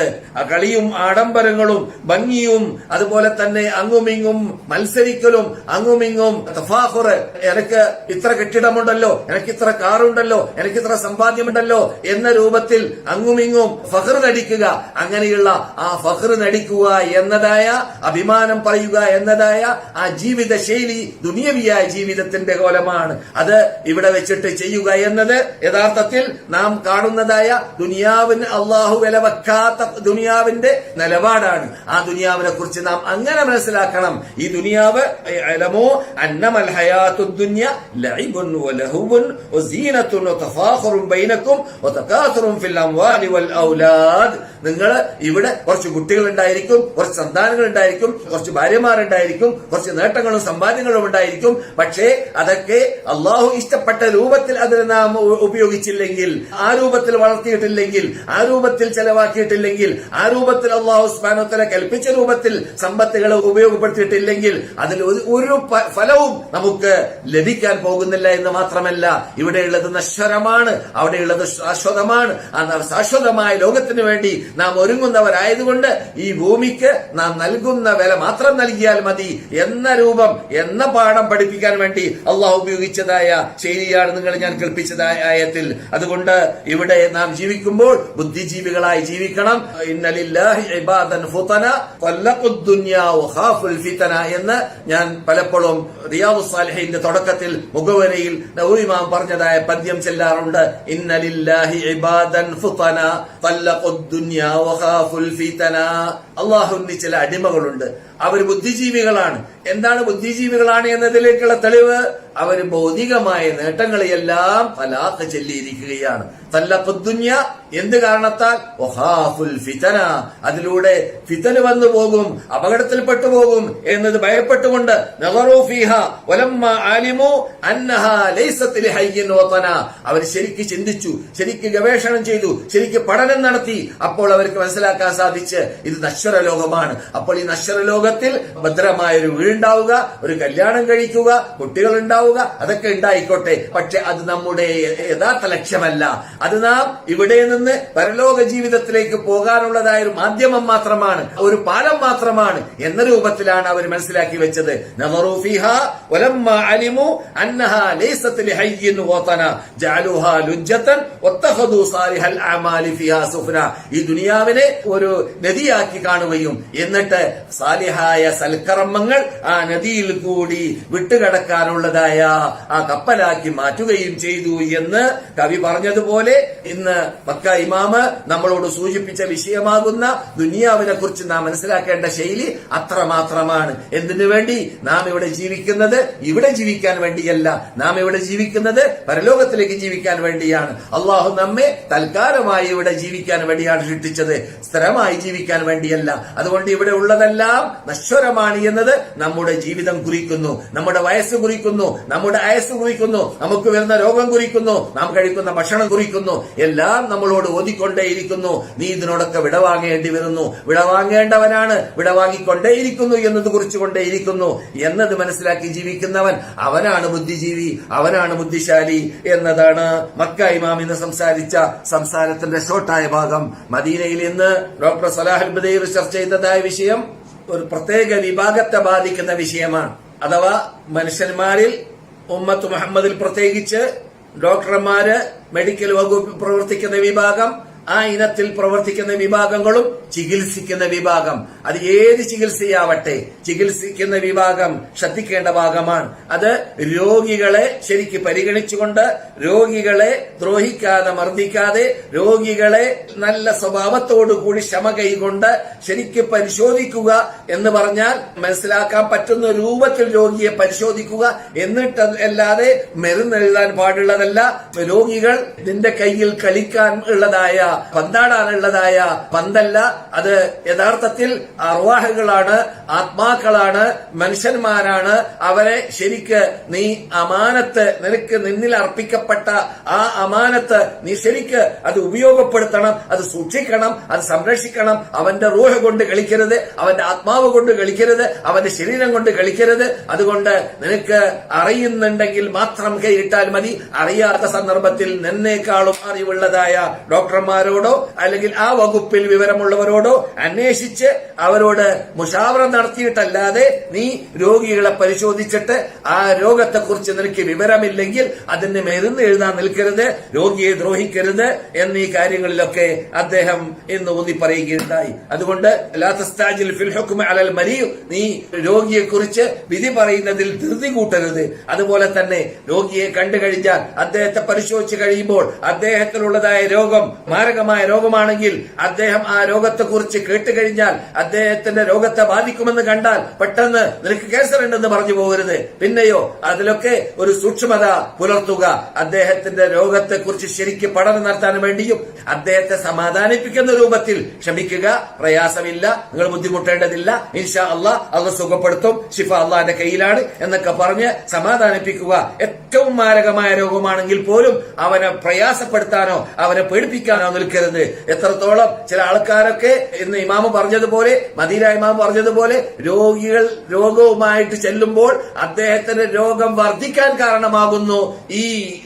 കളിയും ആഡംബരങ്ങളും ഭംഗിയും അതുപോലെ തന്നെ അങ്ങുമിങ്ങും മത്സരിക്കലും അങ്ങുമിങ്ങും തഫാഖുർ, എനിക്ക് ഇത്ര കെട്ടിടമുണ്ടല്ലോ, എനിക്ക് ഇത്ര കാറുണ്ടല്ലോ, എനിക്ക് ഇത്ര സമ്പാദ്യമുണ്ടല്ലോ എന്ന രൂപത്തിൽ അങ്ങുമിങ്ങും ഫഖർ നടിക്കുക, അങ്ങനെയുള്ള ആ ഫഖർ നടിക്കുക എന്നതായ അഭിമാനം പറയുക എന്നതായ ആ ജീവിത ശൈലി ദുനിയവിയായ ജീവിതത്തിന്റെ കോലമാണ്. അത് ഇവിടെ വെച്ചിട്ട് ചെയ്യുക എന്നത് യഥാർത്ഥത്തിൽ നാം കാണുന്നതായ ദുനിയാവിന് അള്ളാഹു വില വെക്കാത്ത ദുനിയാവിന്റെ നിലപാടാണ്. ആ ദുനിയാവിനെ കുറിച്ച് നാം അങ്ങനെ മനസ്സിലാക്കണം. ഈ ദുനിയാവ് അലമോ അന്നമൽ ഹയാത്തുദ് ദുനിയ ലഇബുൻ വലഹുൻ വസീനത്തുൻ വതഫാഖറുൻ ബൈനകും വതകാസുറുൻ ഫിൽ അംവാലി വൽ ഔലാദ്. നിങ്ങൾ ഇവിടെ കുറച്ച് കുട്ടികൾ ഉണ്ടായിരിക്കും, കുറച്ച് സന്താനങ്ങൾ ഉണ്ടായിരിക്കും, കുറച്ച് ഭാര്യമാരുണ്ടായിരിക്കും, കുറച്ച് നേട്ടങ്ങളും സമ്പാദ്യങ്ങളും ഉണ്ടായിരിക്കും. പക്ഷേ അതൊക്കെ അള്ളാഹു ഇഷ്ടപ്പെട്ട രൂപത്തിൽ അതിനെ നാം ഉപയോഗിച്ചില്ലെങ്കിൽ, ആ രൂപത്തിൽ വളർത്തിയിട്ടില്ലെങ്കിൽ, ആ രൂപത്തിൽ ചെലവാക്കിയിട്ടില്ലെങ്കിൽ, ആ രൂപത്തിൽ അള്ളാഹു സുബ്ഹാനഹു വ തആല കൽപ്പിച്ച രൂപത്തിൽ സമ്പത്തുകൾ ഉപയോഗപ്പെടുത്തിയിട്ടില്ലെങ്കിൽ അതിൽ ഒരു ഫലവും നമുക്ക് ലഭിക്കാൻ പോകുന്നില്ല എന്ന് മാത്രമല്ല, ഇവിടെയുള്ളത് നശ്വരമാണ്, അവിടെയുള്ളത് ശാശ്വതമാണ്. ആ ശാശ്വതമായ ലോകത്തിന് വേണ്ടി നാം ഒരുങ്ങുന്നവരായതുകൊണ്ട് ഈ ഭൂമിക്ക് നാം നൽകുന്ന വില മാത്രം നൽകിയാൽ മതി എന്ന രൂപം, എന്ന പാഠം പഠിപ്പിക്കാൻ വേണ്ടി അള്ളാഹു ഉപയോഗിച്ചതായ ശൈലിയാണ് ഞാൻ കേൾപ്പിച്ചതായ ആയത്തിൽ. അതുകൊണ്ട് ഇവിടെ നാം ജീവിക്കുമ്പോൾ ബുദ്ധിജീവികളായി ജീവിക്കണം. ഇന്നലില്ലാഹി ഇബാദൻ ഫുതന ഖല്ലഖുദ് ദുനിയ വഖാഫുൽ ഫിതന എന്ന് ഞാൻ പലപ്പോഴും റിയാദുസ് സാലിഹീന്റെ തുടക്കത്തിൽ മുഖവരയിൽ നവവി ഇമാം പറഞ്ഞതായ പദ്യം ചെല്ലാറുണ്ട്. ഇന്നലില്ലാഹി ഇബാദൻ ഫുതന ഖല്ലഖുദ് ദുനിയ വഖാഫുൽ ഫിതന. അല്ലാഹുവിന് ചില അടിമകളുണ്ട്, അവർ ബുദ്ധിജീവികളാണ്. എന്താണ് ബുദ്ധിജീവികളാണ് എന്നതിലേക്കുള്ള തെളിവ് അവര് ഭൗതികമായ നേട്ടങ്ങളെയെല്ലാം തലാഖ് ചൊല്ലിയിരിക്കുകയാണ്. തല്ലഖുദ്ദുനിയ എന്ത് കാരണത്താൽ? വഖാഫുൽ ഫിതന, അതിലൂടെ ഫിതന വന്നു പോകും, അപകടത്തിൽപ്പെട്ടു പോകും എന്നത് ഭയപ്പെട്ടുകൊണ്ട് നദറു ഫീഹ വലമ്മ ആലിമു അന്നഹാ ലൈസത് ലിഹയ്യിൻ വതന, അവർ ശരിക്ക് ചിന്തിച്ചു, ശരിക്ക് ഗവേഷണം ചെയ്തു, ശരിക്ക് പഠനം നടത്തി. അപ്പോൾ അവർക്ക് മനസ്സിലാക്കാൻ സാധിച്ച് ഇത് നശ്വര ലോകമാണ്. അപ്പോൾ ഈ നശ്വര ലോകത്തിൽ ഭദ്രമായ ഒരു വീടുണ്ടാവുക, ഒരു കല്യാണം കഴിക്കുക, കുട്ടികൾ ഉണ്ടാവുക, അതൊക്കെ ഉണ്ടായിക്കോട്ടെ, പക്ഷെ അത് നമ്മുടെ യഥാർത്ഥ ലക്ഷ്യമല്ല. അത് നാം ഇവിടെ നിന്ന് പരലോക ജീവിതത്തിലേക്ക് പോകാനുള്ളതായ ഒരു മാധ്യമം മാത്രമാണ്, ഒരു പാലം മാത്രമാണ് എന്ന രൂപത്തിലാണ് അവർ മനസ്സിലാക്കി വെച്ചത്. നദറു ഫീഹാ വലമ്മ അലിമു അന്നഹാ ലൈസത് ലിഹയ്യിൻ വതന ജഅലുഹാ ലുജ്ജതൻ വത്തഖദു സാലിഹൽ അമാലി ഫീഹാ സുഫ്ന, ഈ ദുനിയാവിനെ ഒരു നദിയാക്കി കാണുകയും എന്നിട്ട് സാലിഹായ സൽക്കർമ്മങ്ങൾ ആ നദിയിൽ കൂടി വിട്ടുകടക്കാനുള്ളതായ ആ കപ്പലാക്കി മാറ്റുകയും ചെയ്തു എന്ന് കവി പറഞ്ഞതുപോലെ ഇന്ന് മക്ക ഇമാമ് നമ്മളോട് സൂചിപ്പിച്ച വിഷയമാകുന്ന ദുനിയാവിനെ കുറിച്ച് നാം മനസ്സിലാക്കേണ്ട ശൈലി അത്രമാത്രമാണ്. എന്തിനു വേണ്ടി? നാം ഇവിടെ ജീവിക്കുന്നത് ഇവിടെ ജീവിക്കാൻ വേണ്ടിയല്ല, നാം ഇവിടെ ജീവിക്കുന്നത് പരലോകത്തിലേക്ക് ജീവിക്കാൻ വേണ്ടിയാണ്. അള്ളാഹു നമ്മെ തൽക്കാലമായി ഇവിടെ ജീവിക്കാൻ വേണ്ടിയാണ് സൃഷ്ടിച്ചത്, സ്ഥിരമായി ജീവിക്കാൻ വേണ്ടിയല്ല. അതുകൊണ്ട് ഇവിടെ ഉള്ളതെല്ലാം നശ്വരമാണ് എന്നത് നമ്മുടെ ജീവിതം കുറിക്കുന്നു, നമ്മുടെ വയസ്സ് കുറിക്കുന്നു, നമ്മുടെ അയസ് കുറിക്കുന്നു, നമുക്ക് വരുന്ന രോഗം കുറിക്കുന്നു, നാം കഴിക്കുന്ന ഭക്ഷണം കുറിക്കുന്നു, എല്ലാം നമ്മളോട് ഓതിക്കൊണ്ടേയിരിക്കുന്നു. നീ ഇതിനോടൊക്കെ വിടവാങ്ങേണ്ടി വരുന്നു, വിടവാങ്ങേണ്ടവനാണ്, വിടവാങ്ങിക്കൊണ്ടേയിരിക്കുന്നു എന്നത് കുറിച്ചുകൊണ്ടേയിരിക്കുന്നു എന്നത് മനസ്സിലാക്കി ജീവിക്കുന്നവൻ അവനാണ് ബുദ്ധിജീവി, അവനാണ് ബുദ്ധിശാലി എന്നതാണ് മക്ക ഇമാം ഇന്ന് സംസാരിച്ച സംസാരത്തിന്റെ ഷോർട്ടായ ഭാഗം. മദീനയിൽ ഇന്ന് ഡോക്ടർ സലാഹുൽ ബദീർ ചർച്ച ചെയ്തതായ വിഷയം ഒരു പ്രത്യേക വിഭാഗത്തെ ബാധിക്കുന്ന വിഷയമാണ്. അഥവാ മനുഷ്യന്മാരിൽ ഉമ്മത്ത് മുഹമ്മദിൽ പ്രത്യേകിച്ച് ഡോക്ടർമാര്, മെഡിക്കൽ വകുപ്പിൽ പ്രവർത്തിക്കുന്ന വിഭാഗം, ആ ഇനത്തിൽ പ്രവർത്തിക്കുന്ന വിഭാഗങ്ങളും ചികിത്സിക്കുന്ന വിഭാഗം, അത് ഏത് ചികിത്സയാവട്ടെ, ചികിത്സിക്കുന്ന വിഭാഗം ശ്രദ്ധിക്കേണ്ട ഭാഗമാണ്. അത് രോഗികളെ ശരിക്ക് പരിഗണിച്ചുകൊണ്ട്, രോഗികളെ ദ്രോഹിക്കാതെ മർദ്ദിക്കാതെ, രോഗികളെ നല്ല സ്വഭാവത്തോടു കൂടി ക്ഷമ കൈകൊണ്ട് ശരിക്ക് പരിശോധിക്കുക എന്ന് പറഞ്ഞാൽ മനസ്സിലാക്കാൻ പറ്റുന്ന രൂപത്തിൽ രോഗിയെ പരിശോധിക്കുക, എന്നിട്ട് അല്ലാതെ മരുന്ന് എഴുതാൻ പാടുള്ളതല്ല. രോഗികൾ നിന്റെ കയ്യിൽ കളിക്കാൻ ഉള്ളതായ പന്താടാനുള്ളതായ പന്തല്ല, അത് യഥാർത്ഥത്തിൽ അർവാഹുകളാണ്, ആത്മാക്കളാണ്, മനുഷ്യന്മാരാണ്. അവരെ ശരിക്ക് നീ അമാനത്ത്, നിനക്ക് നിന്നിൽ അർപ്പിക്കപ്പെട്ട ആ അമാനത്ത് നീ ശരിക്ക് അത് ഉപയോഗപ്പെടുത്തണം, അത് സൂക്ഷിക്കണം, അത് സംരക്ഷിക്കണം. അവന്റെ റൂഹ് കൊണ്ട് കളിക്കരുത്, അവന്റെ ആത്മാവ് കൊണ്ട് കളിക്കരുത്, അവന്റെ ശരീരം കൊണ്ട് കളിക്കരുത്. അതുകൊണ്ട് നിനക്ക് അറിയുന്നുണ്ടെങ്കിൽ മാത്രം കൈയിട്ടാൽ മതി. അറിയാത്ത സന്ദർഭത്തിൽ നിന്നേക്കാളും അറിവുള്ളതായ ഡോക്ടർമാരോടോ അല്ലെങ്കിൽ ആ വകുപ്പിൽ വിവരമുള്ളവരോടോ അന്വേഷിച്ച് അവരോട് മുഷാവറ നടത്തിയിട്ടല്ലാതെ നീ രോഗികളെ പരിശോധിച്ചിട്ട് ആ രോഗത്തെക്കുറിച്ച് നിനക്ക് വിവരമില്ലെങ്കിൽ അതിന് മരുന്ന് എഴുതാൻ നിൽക്കരുത്, രോഗിയെ ദ്രോഹിക്കരുത് എന്നീ കാര്യങ്ങളിലൊക്കെ അദ്ദേഹം ഇന്ന് ഊന്നി പറയുകയുണ്ടായി. അതുകൊണ്ട് ലാ തസ്താജിൽ ഫിൽ ഹുക്മി അലൽ മരീദ്, നീ രോഗിയെ കുറിച്ച് വിധി പറയുന്നതിൽ ധൃതി കൂട്ടരുത്. അതുപോലെ തന്നെ രോഗിയെ കണ്ടു കഴിഞ്ഞാൽ, അദ്ദേഹത്തെ പരിശോധിച്ച് കഴിയുമ്പോൾ അദ്ദേഹത്തിനുള്ളതായ രോഗം മാരകമായ രോഗമാണെങ്കിൽ, അദ്ദേഹം ആ രോഗത്തെക്കുറിച്ച് കേട്ടുകഴിഞ്ഞാൽ, അദ്ദേഹത്തിന്റെ രോഗത്തെ ബാധിക്കുമെന്ന് കണ്ടാൽ പെട്ടെന്ന് നിനക്ക് ക്യാൻസർ ഉണ്ടെന്ന് പറഞ്ഞു പോകരുത്. പിന്നെയോ അതിലൊക്കെ ഒരു സൂക്ഷ്മത പുലർത്തുക. അദ്ദേഹത്തിന്റെ രോഗത്തെക്കുറിച്ച് ശരിക്ക് പഠനം നടത്താൻ വേണ്ടിയും അദ്ദേഹത്തെ സമാധാനിപ്പിക്കുന്ന രൂപത്തിൽ ക്ഷമിക്കുക, പ്രയാസമില്ല, നിങ്ങൾ ബുദ്ധിമുട്ടേണ്ടതില്ല, ഇൻഷാ അള്ളാഹ് അള്ളാഹ് സുഖപ്പെടുത്തും, ശിഫ അള്ളാന്റെ കയ്യിലാണ് എന്നൊക്കെ പറഞ്ഞ് സമാധാനിപ്പിക്കുക. ഏറ്റവും മാരകമായ രോഗമാണെങ്കിൽ പോലും അവനെ പ്രയാസപ്പെടുത്താനോ അവനെ പേടിപ്പിക്കാനോ നിൽക്കരുത്. എത്രത്തോളം ചില ആൾക്കാരൊക്കെ ഇന്ന് ഇമാമ് പറഞ്ഞതുപോലെ, മദീന ഇമാം പറഞ്ഞതുപോലെ, രോഗികൾ രോഗവുമായിട്ട് ചെല്ലുമ്പോൾ അദ്ദേഹത്തിന്റെ രോഗം വർദ്ധിക്കാൻ കാരണമാകുന്നു ഈ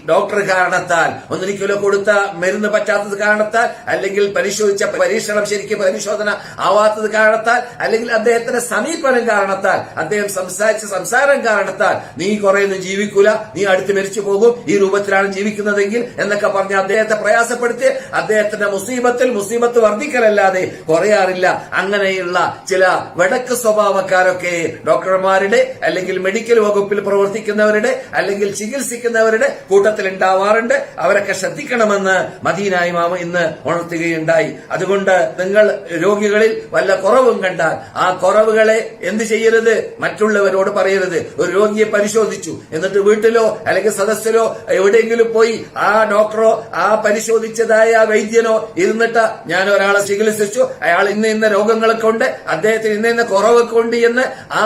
ഡോക്ടർ കാരണത്താൽ, ഒന്നിരിക്കലോ കൊടുത്ത മരുന്ന് പറ്റാത്തത് കാരണത്താൽ, അല്ലെങ്കിൽ പരിശോധിച്ച പരീക്ഷണം ശരിക്കും പരിശോധന ആവാത്തത് കാരണത്താൽ, അല്ലെങ്കിൽ അദ്ദേഹത്തിന്റെ സമീപനം കാരണത്താൽ, അദ്ദേഹം സംസാരിച്ച സംസാരം കാരണത്താൽ നീ കുറേയൊന്നും ജീവിക്കൂല, നീ അടുത്ത് മരിച്ചു പോകും, ഈ രൂപത്തിലാണ് ജീവിക്കുന്നതെങ്കിൽ എന്നൊക്കെ പറഞ്ഞ് അദ്ദേഹത്തെ പ്രയാസപ്പെടുത്തി അദ്ദേഹത്തെ അദ്ദേഹത്തിന്റെ മുസീബത്ത് വർദ്ധിക്കലല്ലാതെ കുറയാറില്ല. അങ്ങനെയുള്ള ചില വടക്ക് സ്വഭാവക്കാരൊക്കെ ഡോക്ടർമാരുടെ അല്ലെങ്കിൽ മെഡിക്കൽ വകുപ്പിൽ പ്രവർത്തിക്കുന്നവരുടെ അല്ലെങ്കിൽ ചികിത്സിക്കുന്നവരുടെ കൂട്ടത്തിൽ ഉണ്ടാവാറുണ്ട്. അവരൊക്കെ ശ്രദ്ധിക്കണമെന്ന് മദീന ഇമാം ഇന്ന് ഉണർത്തുകയുണ്ടായി. അതുകൊണ്ട് നിങ്ങൾ രോഗികളിൽ വല്ല കുറവും കണ്ടാൽ ആ കുറവുകളെ എന്ത് ചെയ്യരുത്, മറ്റുള്ളവരോട് പറയരുത്. ഒരു രോഗിയെ പരിശോധിച്ചു, എന്നിട്ട് വീട്ടിലോ അല്ലെങ്കിൽ സദസ്സിലോ എവിടെയെങ്കിലും പോയി ആ ഡോക്ടറോ ആ പരിശോധിച്ചതായ വൈദ്യനോ ഇരുന്നിട്ട് ഞാൻ ഒരാളെ ചികിത്സിച്ചു, അയാൾ ഇന്ന രോഗങ്ങളൊക്കെ ഉണ്ട്, അദ്ദേഹത്തിന് ഇന്ന കുറവൊക്കെ ഉണ്ട് എന്ന് ആ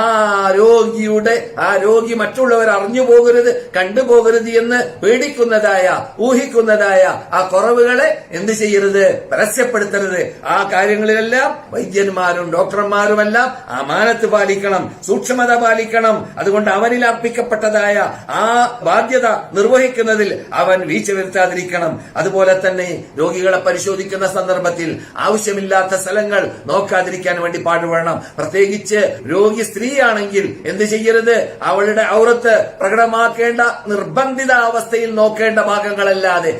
രോഗി മറ്റുള്ളവർ അറിഞ്ഞു പോകരുത്, കണ്ടുപോകരുത് എന്ന് പേടിക്കുന്നതായ ഊഹിക്കുന്നതായ ആ കുറവുകളെ എന്ത് ചെയ്യരുത്, പരസ്യപ്പെടുത്തരുത്. ആ കാര്യങ്ങളിലെല്ലാം വൈദ്യന്മാരും ഡോക്ടർമാരുമെല്ലാം അമാനത്ത് പാലിക്കണം, സൂക്ഷ്മത പാലിക്കണം. അതുകൊണ്ട് അവനിൽ അർപ്പിക്കപ്പെട്ടതായ ആ ബാധ്യത നിർവഹിക്കുന്നതിൽ അവൻ വീഴ്ച വരുത്താതിരിക്കണം. അതുപോലെ തന്നെ രോഗികളെ പരിശോധിക്കുന്ന സന്ദർഭത്തിൽ ആവശ്യമില്ലാത്ത സ്ഥലങ്ങൾ നോക്കാതിരിക്കാൻ വേണ്ടി പാടുപെടണം. പ്രത്യേകിച്ച് രോഗി സ്ത്രീയാണെങ്കിൽ എന്ത് ചെയ്യരുത്, അവളുടെ ഔറത്ത് പ്രകടമാക്കേണ്ട നിർബന്ധിത അവസ്ഥയിൽ നോക്കേണ്ട ഭാഗങ്ങളല്ലാതെ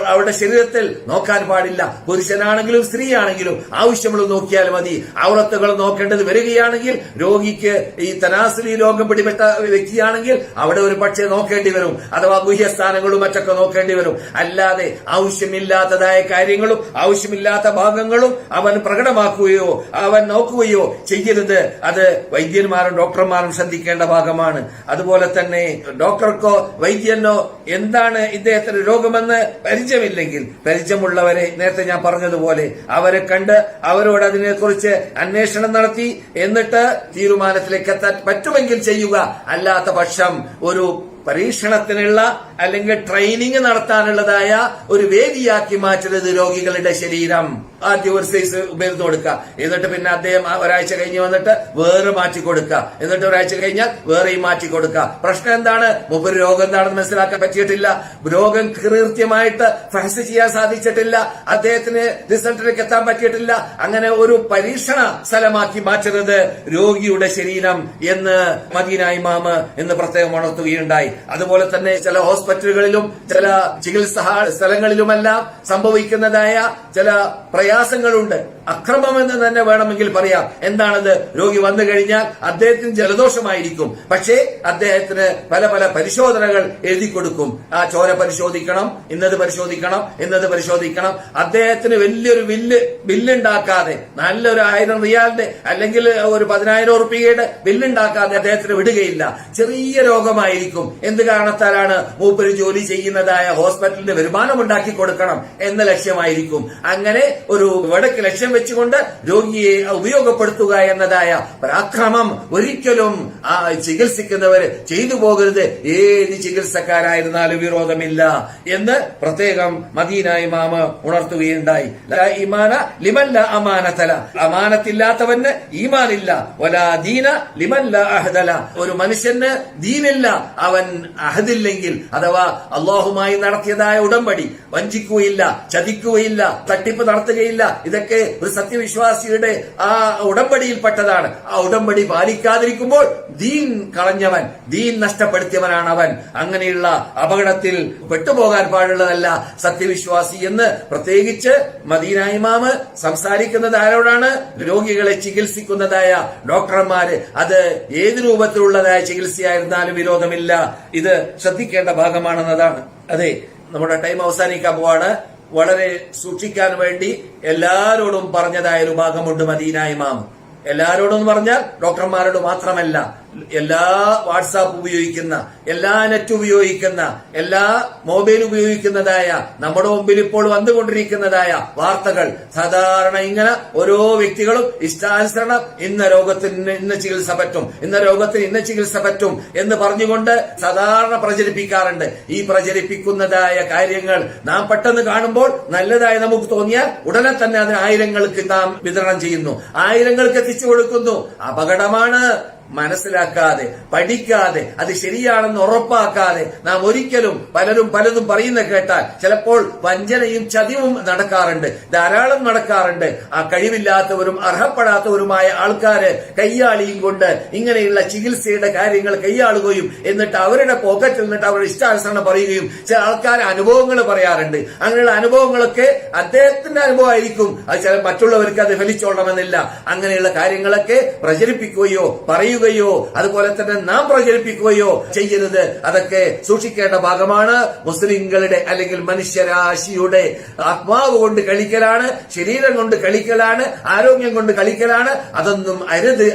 അവളുടെ ശരീരത്തിൽ നോക്കാൻ പാടില്ല. പുരുഷനാണെങ്കിലും സ്ത്രീയാണെങ്കിലും ആവശ്യമുള്ളത് നോക്കിയാൽ മതി. ഔറത്തുകൾ നോക്കേണ്ടത് വരികയാണെങ്കിൽ രോഗിക്ക് ഈ തനാസുലി രോഗം പിടിപെട്ട വ്യക്തിയാണെങ്കിൽ അവിടെ ഒരു പക്ഷേ നോക്കേണ്ടി വരും, അഥവാ ഗുഹ്യസ്ഥാനങ്ങളും മറ്റൊക്കെ നോക്കേണ്ടി വരും. അല്ലാതെ ആവശ്യമില്ലാത്തതായ കാര്യങ്ങളും ആവശ്യമില്ലാത്ത ഭാഗങ്ങളും അവൻ പ്രകടമാക്കുകയോ അവൻ നോക്കുകയോ ചെയ്യരുത്. അത് വൈദ്യന്മാരും ഡോക്ടർമാരും ശ്രദ്ധിക്കേണ്ട ഭാഗമാണ്. അതുപോലെ തന്നെ ഡോക്ടർക്കോ വൈദ്യനോ എന്താണ് ഇദ്ദേഹത്തിന് രോഗമെന്ന് പരിചയമില്ലെങ്കിൽ പരിചയമുള്ളവരെ നേരത്തെ ഞാൻ പറഞ്ഞതുപോലെ അവരെ കണ്ട് അവരോട് അതിനെക്കുറിച്ച് അന്വേഷണം നടത്തി എന്നിട്ട് തീരുമാനത്തിലേക്ക് എത്താൻ പറ്റുമെങ്കിൽ ചെയ്യുക. അല്ലാത്ത പക്ഷം ഒരു പരീക്ഷണത്തിനുള്ള അല്ലെങ്കിൽ ട്രെയിനിങ് നടത്താനുള്ളതായ ഒരു വേദിയാക്കി മാറ്റരുത് രോഗികളുടെ ശരീരം. ആദ്യം ഒരു സൈസ് മരുന്ന് കൊടുക്കുക, എന്നിട്ട് പിന്നെ അദ്ദേഹം ഒരാഴ്ച കഴിഞ്ഞ് വന്നിട്ട് വേറെ മാറ്റി കൊടുക്കുക, എന്നിട്ട് ഒരാഴ്ച കഴിഞ്ഞാൽ വേറെയും മാറ്റി കൊടുക്കുക. പ്രശ്നം എന്താണ്? മൂപ്പര് രോഗം എന്താണെന്ന് മനസ്സിലാക്കാൻ പറ്റിയിട്ടില്ല, രോഗം കൃത്യമായിട്ട് ഫഹസ് ചെയ്യാൻ സാധിച്ചിട്ടില്ല, അദ്ദേഹത്തിന് റിസൾട്ടിലേക്ക് എത്താൻ പറ്റിയിട്ടില്ല. അങ്ങനെ ഒരു പരീക്ഷണ സ്ഥലമാക്കി മാറ്റരുത് രോഗിയുടെ ശരീരം എന്ന് മദീന ഇമാം എന്ന് പ്രത്യേകം ഉണർത്തുകയുണ്ടായി. അതുപോലെ തന്നെ ചില ഹോസ്പിറ്റലുകളിലും ചില ചികിത്സാ സ്ഥലങ്ങളിലുമെല്ലാം സംഭവിക്കുന്നതായ ചില പ്രയാസങ്ങളുണ്ട്. അക്രമമെന്ന് തന്നെ വേണമെങ്കിൽ പറയാം. എന്താണത്? രോഗി വന്നു കഴിഞ്ഞാൽ അദ്ദേഹത്തിന് ജലദോഷമായിരിക്കും, പക്ഷേ അദ്ദേഹത്തിന് പല പല പരിശോധനകൾ എഴുതി കൊടുക്കും. ആ ചോര പരിശോധിക്കണം, ഇന്നത് പരിശോധിക്കണം. അദ്ദേഹത്തിന് വലിയൊരു ബില്ലുണ്ടാക്കാതെ, നല്ലൊരു 1000 റിയാലിന്റെ അല്ലെങ്കിൽ ഒരു 10,000 റുപ്പികയുടെ ബില്ലുണ്ടാക്കാതെ അദ്ദേഹത്തിന് വിടുകയില്ല. ചെറിയ രോഗമായിരിക്കും. എന്ത് കാരണത്താലാണ്? മൂപ്പര് ജോലി ചെയ്യുന്നതായ ഹോസ്പിറ്റലിന്റെ വരുമാനം ഉണ്ടാക്കി കൊടുക്കണം എന്ന ലക്ഷ്യമായിരിക്കും. അങ്ങനെ ഒരു വടക്ക് ലക്ഷ്യം വെച്ചുകൊണ്ട് രോഗിയെ ഉപയോഗപ്പെടുത്തുക എന്നതായ പരാക്രമം ഒരിക്കലും ആ ചികിത്സിക്കുന്നവർ ചെയ്തു പോകരുത്. ഏത് ചികിത്സക്കാരായിരുന്നാലും വിരോധമില്ല എന്ന് പ്രത്യേകം മദീന ഇമാം ഉണർത്തുകയുണ്ടായി. ലാ ഈമാന ലിമൻ ലാ അമാനത ല, അമാനത്തില്ലാത്തവന് ഈമാനില്ല. വലാ ദീന ലിമൻ ലാ അഹ്ദ ല, ഒരു മനുഷ്യന് ദീനില്ല അവൻ അഹദില്ലെങ്കിൽ, അഥവാ അള്ളാഹുമായി നടത്തിയതായ ഉടമ്പടി വഞ്ചിക്കുകയില്ല, ചതിക്കുകയില്ല, തട്ടിപ്പ് നടത്തുകയില്ല. ഇതൊക്കെ ഒരു സത്യവിശ്വാസിയുടെ ആ ഉടമ്പടിയിൽപ്പെട്ടതാണ്. ആ ഉടമ്പടി പാലിക്കാതിരിക്കുമ്പോൾ ദീൻ കളഞ്ഞവൻ, ദീൻ നഷ്ടപ്പെടുത്തിയവനാണ് അവൻ. അങ്ങനെയുള്ള അപകടത്തിൽ പെട്ടുപോകാൻ പാടുള്ളതല്ല സത്യവിശ്വാസി എന്ന് പ്രത്യേകിച്ച് മദീന ഇമാം സംസാരിക്കുന്നത് ആരോടാണ്? രോഗികളെ ചികിത്സിക്കുന്നതായ ഡോക്ടർമാര്. അത് ഏത് രൂപത്തിലുള്ളതായ ചികിത്സയായിരുന്നാലും വിരോധമില്ല. ഇത് ശ്രദ്ധിക്കേണ്ട ഭാഗമാണെന്നതാണ്. അതെ, നമ്മുടെ ടൈം അവസാനിക്കാൻ പോവാണ്. വളരെ സൂക്ഷിക്കാൻ വേണ്ടി എല്ലാരോടും പറഞ്ഞതായ ഒരു ഭാഗമുണ്ട് മദീന ഇമാം. എല്ലാരോടും പറഞ്ഞാൽ ഡോക്ടർമാരോട് മാത്രമല്ല, എല്ലാ വാട്സാപ്പ് ഉപയോഗിക്കുന്ന, എല്ലാ നെറ്റ് ഉപയോഗിക്കുന്ന, എല്ലാ മൊബൈൽ ഉപയോഗിക്കുന്നതായ നമ്മുടെ മുമ്പിൽ ഇപ്പോൾ വന്നുകൊണ്ടിരിക്കുന്നതായ വാർത്തകൾ സാധാരണ ഇങ്ങനെ ഓരോ വ്യക്തികളും ഇഷ്ടാനുസരണം ഇന്ന രോഗത്തിന് ഇന്ന ചികിത്സ പറ്റും, ഇന്ന രോഗത്തിന് ഇന്ന ചികിത്സ പറ്റും എന്ന് പറഞ്ഞുകൊണ്ട് സാധാരണ പ്രചരിപ്പിക്കാറുണ്ട്. ഈ പ്രചരിപ്പിക്കുന്നതായ കാര്യങ്ങൾ നാം പെട്ടെന്ന് കാണുമ്പോൾ നല്ലതായി നമുക്ക് തോന്നിയാൽ ഉടനെ തന്നെ അതിന് 1000ങ്ങൾക്ക് നാം വിതരണം ചെയ്യുന്നു, 1000ങ്ങൾക്ക് എത്തിച്ചു കൊടുക്കുന്നു. അപകടമാണ്. മനസ്സിലാക്കാതെ പഠിക്കാതെ അത് ശരിയാണെന്ന് ഉറപ്പാക്കാതെ നാം ഒരിക്കലും പലതും പറയുന്ന കേട്ടാൽ ചിലപ്പോൾ വഞ്ചനയും ചതിവും നടക്കാറുണ്ട്, ധാരാളം നടക്കാറുണ്ട്. ആ കഴിവില്ലാത്തവരും അർഹപ്പെടാത്തവരുമായ ആൾക്കാര് കയ്യാളിയും കൊണ്ട് ഇങ്ങനെയുള്ള ചികിത്സയുടെ കാര്യങ്ങൾ കൈയാളുകയും എന്നിട്ട് അവരുടെ പോക്കറ്റിൽ നിന്നിട്ട് അവരുടെ ഇഷ്ടാനുസരണം പറയുകയും ചില ആൾക്കാർ അനുഭവങ്ങൾ പറയാറുണ്ട്. അങ്ങനെയുള്ള അനുഭവങ്ങളൊക്കെ അദ്ദേഹത്തിന്റെ അനുഭവമായിരിക്കും, അത് ചില മറ്റുള്ളവർക്ക് അത് ഫലിച്ചോളണമെന്നില്ല. അങ്ങനെയുള്ള കാര്യങ്ങളൊക്കെ പ്രചരിപ്പിക്കുകയോ പറയുകയോ അതുപോലെ തന്നെ നാം പ്രചരിപ്പിക്കുകയോ ചെയ്യരുത്. അതൊക്കെ സൂക്ഷിക്കേണ്ട ഭാഗമാണ്. മുസ്ലിങ്ങളുടെ അല്ലെങ്കിൽ മനുഷ്യരാശിയുടെ ആത്മാവ് കൊണ്ട് കളിക്കലാണ്, ശരീരം കൊണ്ട് കളിക്കലാണ്, ആരോഗ്യം കൊണ്ട് കളിക്കലാണ്. അതൊന്നും അരുത്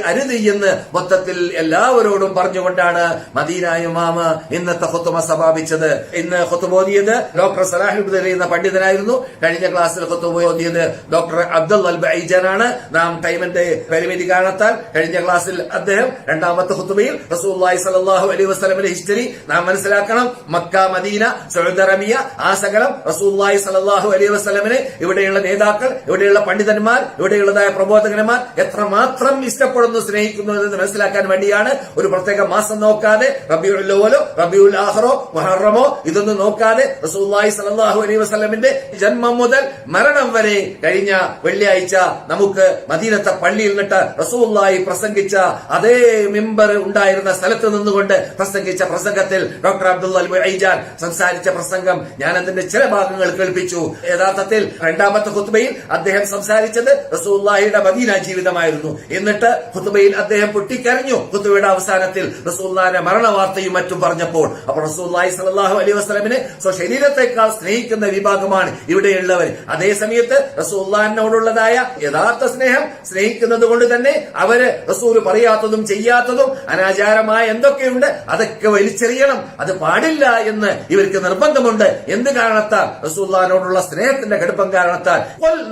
എന്ന് മൊത്തത്തിൽ എല്ലാവരോടും പറഞ്ഞുകൊണ്ടാണ് മദീന ഇമാം ഇന്നത്തെ ഖുതുബ സമാപിച്ചത്. ഇന്ന് ഖുതുബ ഓതിയത് ഡോക്ടർ സലാഹുൽ ബദരി എന്ന പണ്ഡിതനായിരുന്നു. കഴിഞ്ഞ ക്ലാസ്സിൽ ഖുതുബ ഓതിയത് ഡോക്ടർ അബ്ദുൽ ബൈജാനാണ്. നാം ടൈമിന്റെ പരിമിതി കാരണത്താൽ കഴിഞ്ഞ ക്ലാസ്സിൽ അദ്ദേഹം രണ്ടാമത്തെ ഖുതുബയിൽ റസൂലുള്ളാഹി സ്വല്ലല്ലാഹു അലൈഹി വസല്ലമയുടെ ഹിസ്റ്ററി നാം മനസ്സിലാക്കണം. മക്ക, മദീന, സൗദി അറേബ്യ, ആ സകലം റസൂലുള്ളാഹി സ്വല്ലല്ലാഹു അലൈഹി വസല്ലമനെ ഇവിടെയുള്ള നേതാക്കൾ, ഇവിടെയുള്ള പണ്ഡിതന്മാർ, ഇവിടെയുള്ളതായ പ്രബോധകന്മാർ എത്രമാത്രം ഇഷ്ടപ്പെടുന്നു, സ്നേഹിക്കുന്നു എന്ന് മനസ്സിലാക്കാൻ വേണ്ടിയാണ്. ഒരു പ്രത്യേക മാസം നോക്കാതെ റബീഉൽ അവ്വലോ റബീഉൽ ആഖിറോ മുഹറമോ ഇതൊന്നും നോക്കാതെ റസൂലുള്ളാഹി സ്വല്ലല്ലാഹു അലൈഹി വസല്ലമിന്റെ ജന്മം മുതൽ മരണം വരെ കഴിഞ്ഞ വെള്ളിയാഴ്ച നമുക്ക് മദീനത്തെ പള്ളിയിൽ നിന്നിട്ട് റസൂലുള്ളാഹി പ്രസംഗിച്ച അതേ മിമ്പർ ഉണ്ടായിരുന്ന സ്ഥലത്ത് നിന്നുകൊണ്ട് പ്രസംഗിച്ച പ്രസംഗത്തിൽ ഡോക്ടർ അബ്ദുൽ ബൈജാൻ സംസാരിച്ച പ്രസംഗം ഞാൻ അതിന്റെ ചില ഭാഗങ്ങൾ കേൾപ്പിച്ചു. യഥാർത്ഥത്തിൽ രണ്ടാമത്തെ ഖുതുബയിൽ അദ്ദേഹം സംസാരിച്ചത് റസൂലുള്ളാഹിയുടെ മദീന ജീവിതമായിരുന്നു. എന്നിട്ട് ഖുതുബയിൽ അദ്ദേഹം പൊട്ടിക്കരഞ്ഞു. ഖുതുബയുടെ അവസാനത്തിൽ റസൂലുള്ളാഹിയുടെ മരണവാർത്തയും മറ്റും പറഞ്ഞപ്പോൾ അപ്പോൾ റസൂലുള്ളാഹി സ്വല്ലല്ലാഹു അലൈഹി വസല്ലമിനെ സ്വശരീരത്തെക്കാൾ സ്നേഹിക്കുന്ന വിഭാഗമാണ് ഇവിടെയുള്ളവർ. അതേ സമയത്ത് റസൂലുള്ളാഹിനോടുള്ളതായ യഥാർത്ഥ സ്നേഹം സ്നേഹിക്കുന്നത് കൊണ്ട് തന്നെ അവര് റസൂൽ പറയാത്തതും ചെയ്യാത്തതും അനാചാരമായ എന്തൊക്കെയുണ്ട് അതൊക്കെ വലിച്ചെറിയണം, അത് പാടില്ല എന്ന് ഇവർക്ക് നിർബന്ധമുണ്ട്. എന്ത് കാരണത്താൽ? റസൂലുള്ളാഹിനോടുള്ള സ്നേഹത്തിന്റെ കടുപ്പം കാരണത്താൽ.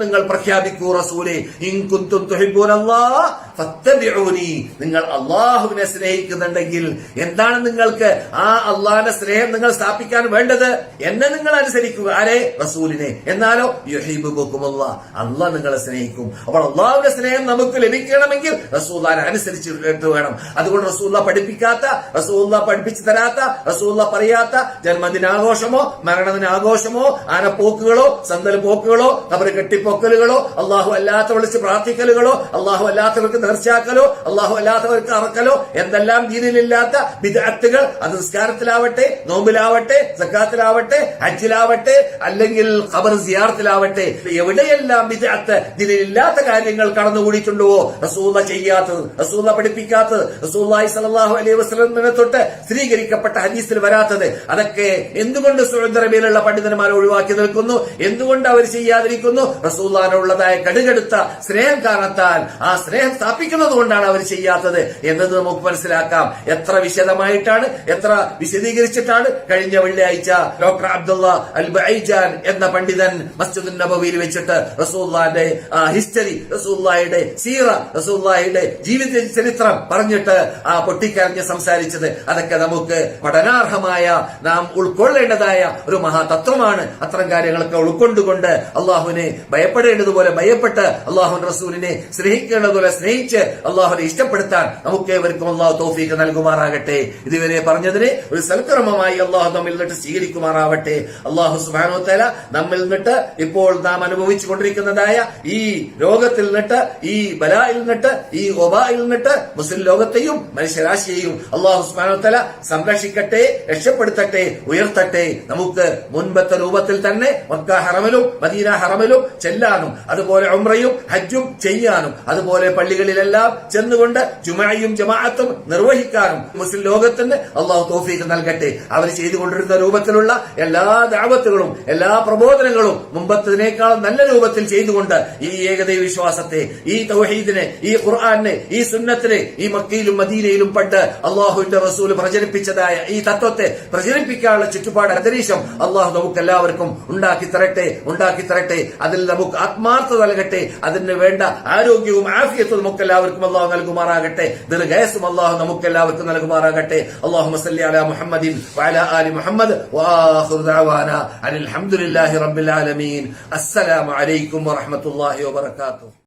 നിങ്ങൾ പ്രഖ്യാപിക്കൂ റസൂലേ ഇൻ കുന്തും തുഹിബ്ബൂനല്ലാഹ ഫത്തബിഊനി, നിങ്ങൾ അല്ലാഹുവിനെ സ്നേഹിക്കുന്നുണ്ടെങ്കിൽ എന്താണ് നിങ്ങൾക്ക് ആ അള്ളാഹിന്റെ സ്നേഹം നിങ്ങൾ സ്ഥാപിക്കാൻ വേണ്ടത്? എന്നെ നിങ്ങൾ അനുസരിക്കുക. ആരെ? റസൂലിനെ. എന്നാലോ യുഹിബ്ബുകുമുല്ലാഹ്, അള്ളാഹ് നിങ്ങളെ സ്നേഹിക്കും. അപ്പോൾ അള്ളാഹുവിന്റെ സ്നേഹം നമുക്ക് ലഭിക്കണമെങ്കിൽ റസൂലുള്ളാഹിനെ അനുസരിച്ചിട്ട് വേണം. അതുകൊണ്ട് റസൂലുള്ളാഹ് പഠിപ്പിക്കാത്ത, റസൂലുള്ളാഹ് പഠിപ്പിച്ചു തരാത്ത, റസൂലുള്ളാഹ് പറയാത്ത ജന്മദിനാഘോഷമോ മരണദിനാഘോഷമോ ആനപ്പോക്കുകളോ സന്തൽ പോക്കുകളോ കബറ് കെട്ടിപ്പൊക്കലുകളോ അള്ളാഹു അല്ലാത്ത വിളിച്ച് പ്രാർത്ഥിക്കലുകളോ അള്ളാഹു അല്ലാത്തവർക്ക് നേർച്ചയാക്കലോ അള്ളാഹു അല്ലാത്തവർക്ക് അറക്കലോ എന്തെല്ലാം ദീനിലില്ലാത്ത ബിദ്അത്തുകൾ, അത് നിസ്കാരത്തിലാവട്ടെ, നോമ്പിലാവട്ടെ, സക്കാത്തിലാവട്ടെ, ഹജ്ജിലാവട്ടെ, അല്ലെങ്കിൽ ഖബർ സിയാറത്തിലാവട്ടെ, എവിടെയെല്ലാം ബിദ്അത്ത് ദീനിലില്ലാത്ത കാര്യങ്ങൾ കടന്നുകൂടിയിട്ടുണ്ടോ റസൂലുള്ളാഹ് ചെയ്യാത്തത്, റസൂലുള്ളാഹ് പഠിപ്പിക്കാത്തത്, റസൂലുള്ളാഹി സ്വല്ലല്ലാഹു അലൈഹി വസല്ലമയെ തൊട്ട് സ്ഥിരീകരിക്കപ്പെട്ട ഹദീസിൽ വരാത്തത്, അതൊക്കെ എന്തുകൊണ്ട് സൗദി അറേബ്യയിലുള്ള പണ്ഡിതന്മാർ ഒഴിവാക്കി നിൽക്കുന്നു? എന്തുകൊണ്ട് അവർ ചെയ്യാതിരിക്കുന്നു? റസൂലുള്ളാഹിനുള്ളതായ കടുകടുത്ത സ്നേഹം കാരണത്താൽ, ആ സ്നേഹം സ്ഥാപിക്കുന്നത് കൊണ്ടാണ് അവർ ചെയ്യാത്തത് എന്നത് നമുക്ക് മനസ്സിലാക്കാം. എത്ര വിശദമായിട്ടാണ്, എത്ര വിശദീകരിച്ചിട്ടാണ് കഴിഞ്ഞ വെള്ളിയാഴ്ച ഡോക്ടർ അബ്ദുള്ള അൽ ബൈജാൻ എന്ന പണ്ഡിതൻ മസ്ജിദുൻ നബവിയിൽ വെച്ചിട്ട് റസൂലുള്ളാഹിന്റെ ഹിസ്റ്ററി, റസൂലുള്ളാഹിയുടെ സീറ, റസൂലുള്ളാഹിയുടെ ജീവിത ചരിത്രം പറഞ്ഞിട്ട് ആ പൊട്ടിക്കരഞ്ഞ് സംസാരിച്ചത്. അതൊക്കെ നമുക്ക് പഠനാർഹമായ, നാം ഉൾക്കൊള്ളേണ്ടതായ ഒരു മഹാതത്വമാണ്. അത്തരം കാര്യങ്ങളൊക്കെ ഉൾക്കൊണ്ടുകൊണ്ട് അള്ളാഹുവിനെ ഭയപ്പെടേണ്ടതുപോലെ ഭയപ്പെട്ട് അള്ളാഹുവിന്റെ റസൂലിനെ സ്നേഹിക്കേണ്ടതുപോലെ സ്നേഹിച്ച് അള്ളാഹുവിനെ ഇഷ്ടപ്പെടുത്താൻ നമുക്ക് ഏവർക്കും അള്ളാഹു തൗഫീഖ് നൽകുമാറാകട്ടെ. ഇതുവരെ പറഞ്ഞതിനെ ഒരു സൽക്കർമ്മമായി അള്ളാഹു നമ്മിൽ നിന്നിട്ട് സ്വീകരിക്കുമാറാവട്ടെ. അള്ളാഹു സുബ്ഹാനഹു വ തആല നമ്മിൽ നിന്നിട്ട് ഇപ്പോൾ നാം അനുഭവിച്ചു കൊണ്ടിരിക്കുന്നതായ ഈ രോഗത്തിൽ നിന്നിട്ട്, ഈ ബലായിൽ നിന്നിട്ട്, ഈ ഒബായിൽ നിന്നിട്ട് മുസ്ലിം ലോകത്തെയും മനുഷ്യരാശിയെയും അള്ളാഹു സുബ്ഹാനഹു വ തആല സംരക്ഷിക്കട്ടെ, രക്ഷപ്പെടുത്തട്ടെ, ഉയർത്തട്ടെ. നമുക്ക് മുൻപത്തെ രൂപത്തിൽ തന്നെ മക്ക ഹറമിലും മദീന ഹറമിലും ചെല്ലാനും അതുപോലെ ഉംറയും ഹജ്ജും ചെയ്യാനും അതുപോലെ പള്ളികളിലെല്ലാം ചെന്നുകൊണ്ട് ജുമഅയും ജമാഅത്തും നിർവഹിക്കാനും മുസ്ലിം ലോകത്തിന് അള്ളാഹു തൗഫീഖ് നൽകട്ടെ. അവർ ചെയ്തുകൊണ്ടിരുന്ന രൂപത്തിലുള്ള എല്ലാ ദഅവത്തുകളും എല്ലാ പ്രബോധനങ്ങളും മുമ്പത്തതിനേക്കാൾ നല്ല രൂപത്തിൽ ചെയ്തുകൊണ്ട് ഈ ഏകദൈവ വിശ്വാസത്തെ, ഈ തൗഹീദിനെ, ഈ ഖുർആനെ, ഈ സുന്നത്തിനെ ഈ മക്കയിലും മദീനയിലും പണ്ട് അള്ളാഹുവിന്റെ റസൂൽ പ്രചരിപ്പിച്ചതായ ഈ തത്വത്തെ പ്രചരിപ്പിക്കാനുള്ള ചുറ്റുപാട് അന്തരീക്ഷം അള്ളാഹു നമുക്ക് എല്ലാവർക്കും ഉണ്ടാക്കി തരട്ടെ. അതിൽ നമുക്ക് ആത്മാർത്ഥത നൽകട്ടെ. അതിന് വേണ്ട ആരോഗ്യവും ആഫിയത്തും നമുക്ക് എല്ലാവർക്കും അള്ളാഹു നൽകുമാറാകട്ടെ. ദീർഘായുസ്സും അള്ളാഹു നമുക്ക് എല്ലാവർക്കും നൽകുമാറാകട്ടെ. അല്ലാഹുമ്മ സല്ലി അലാ മുഹമ്മദിൻ വഅലാ ആലി മുഹമ്മദ് വആഖിറു ദഅവാനാ അൽഹംദുലില്ലാഹി റബ്ബിൽ ആലമീൻ. അസ്സലാമു അലൈക്കും വറഹ്മത്തുള്ളാഹി വബറകാതുഹു.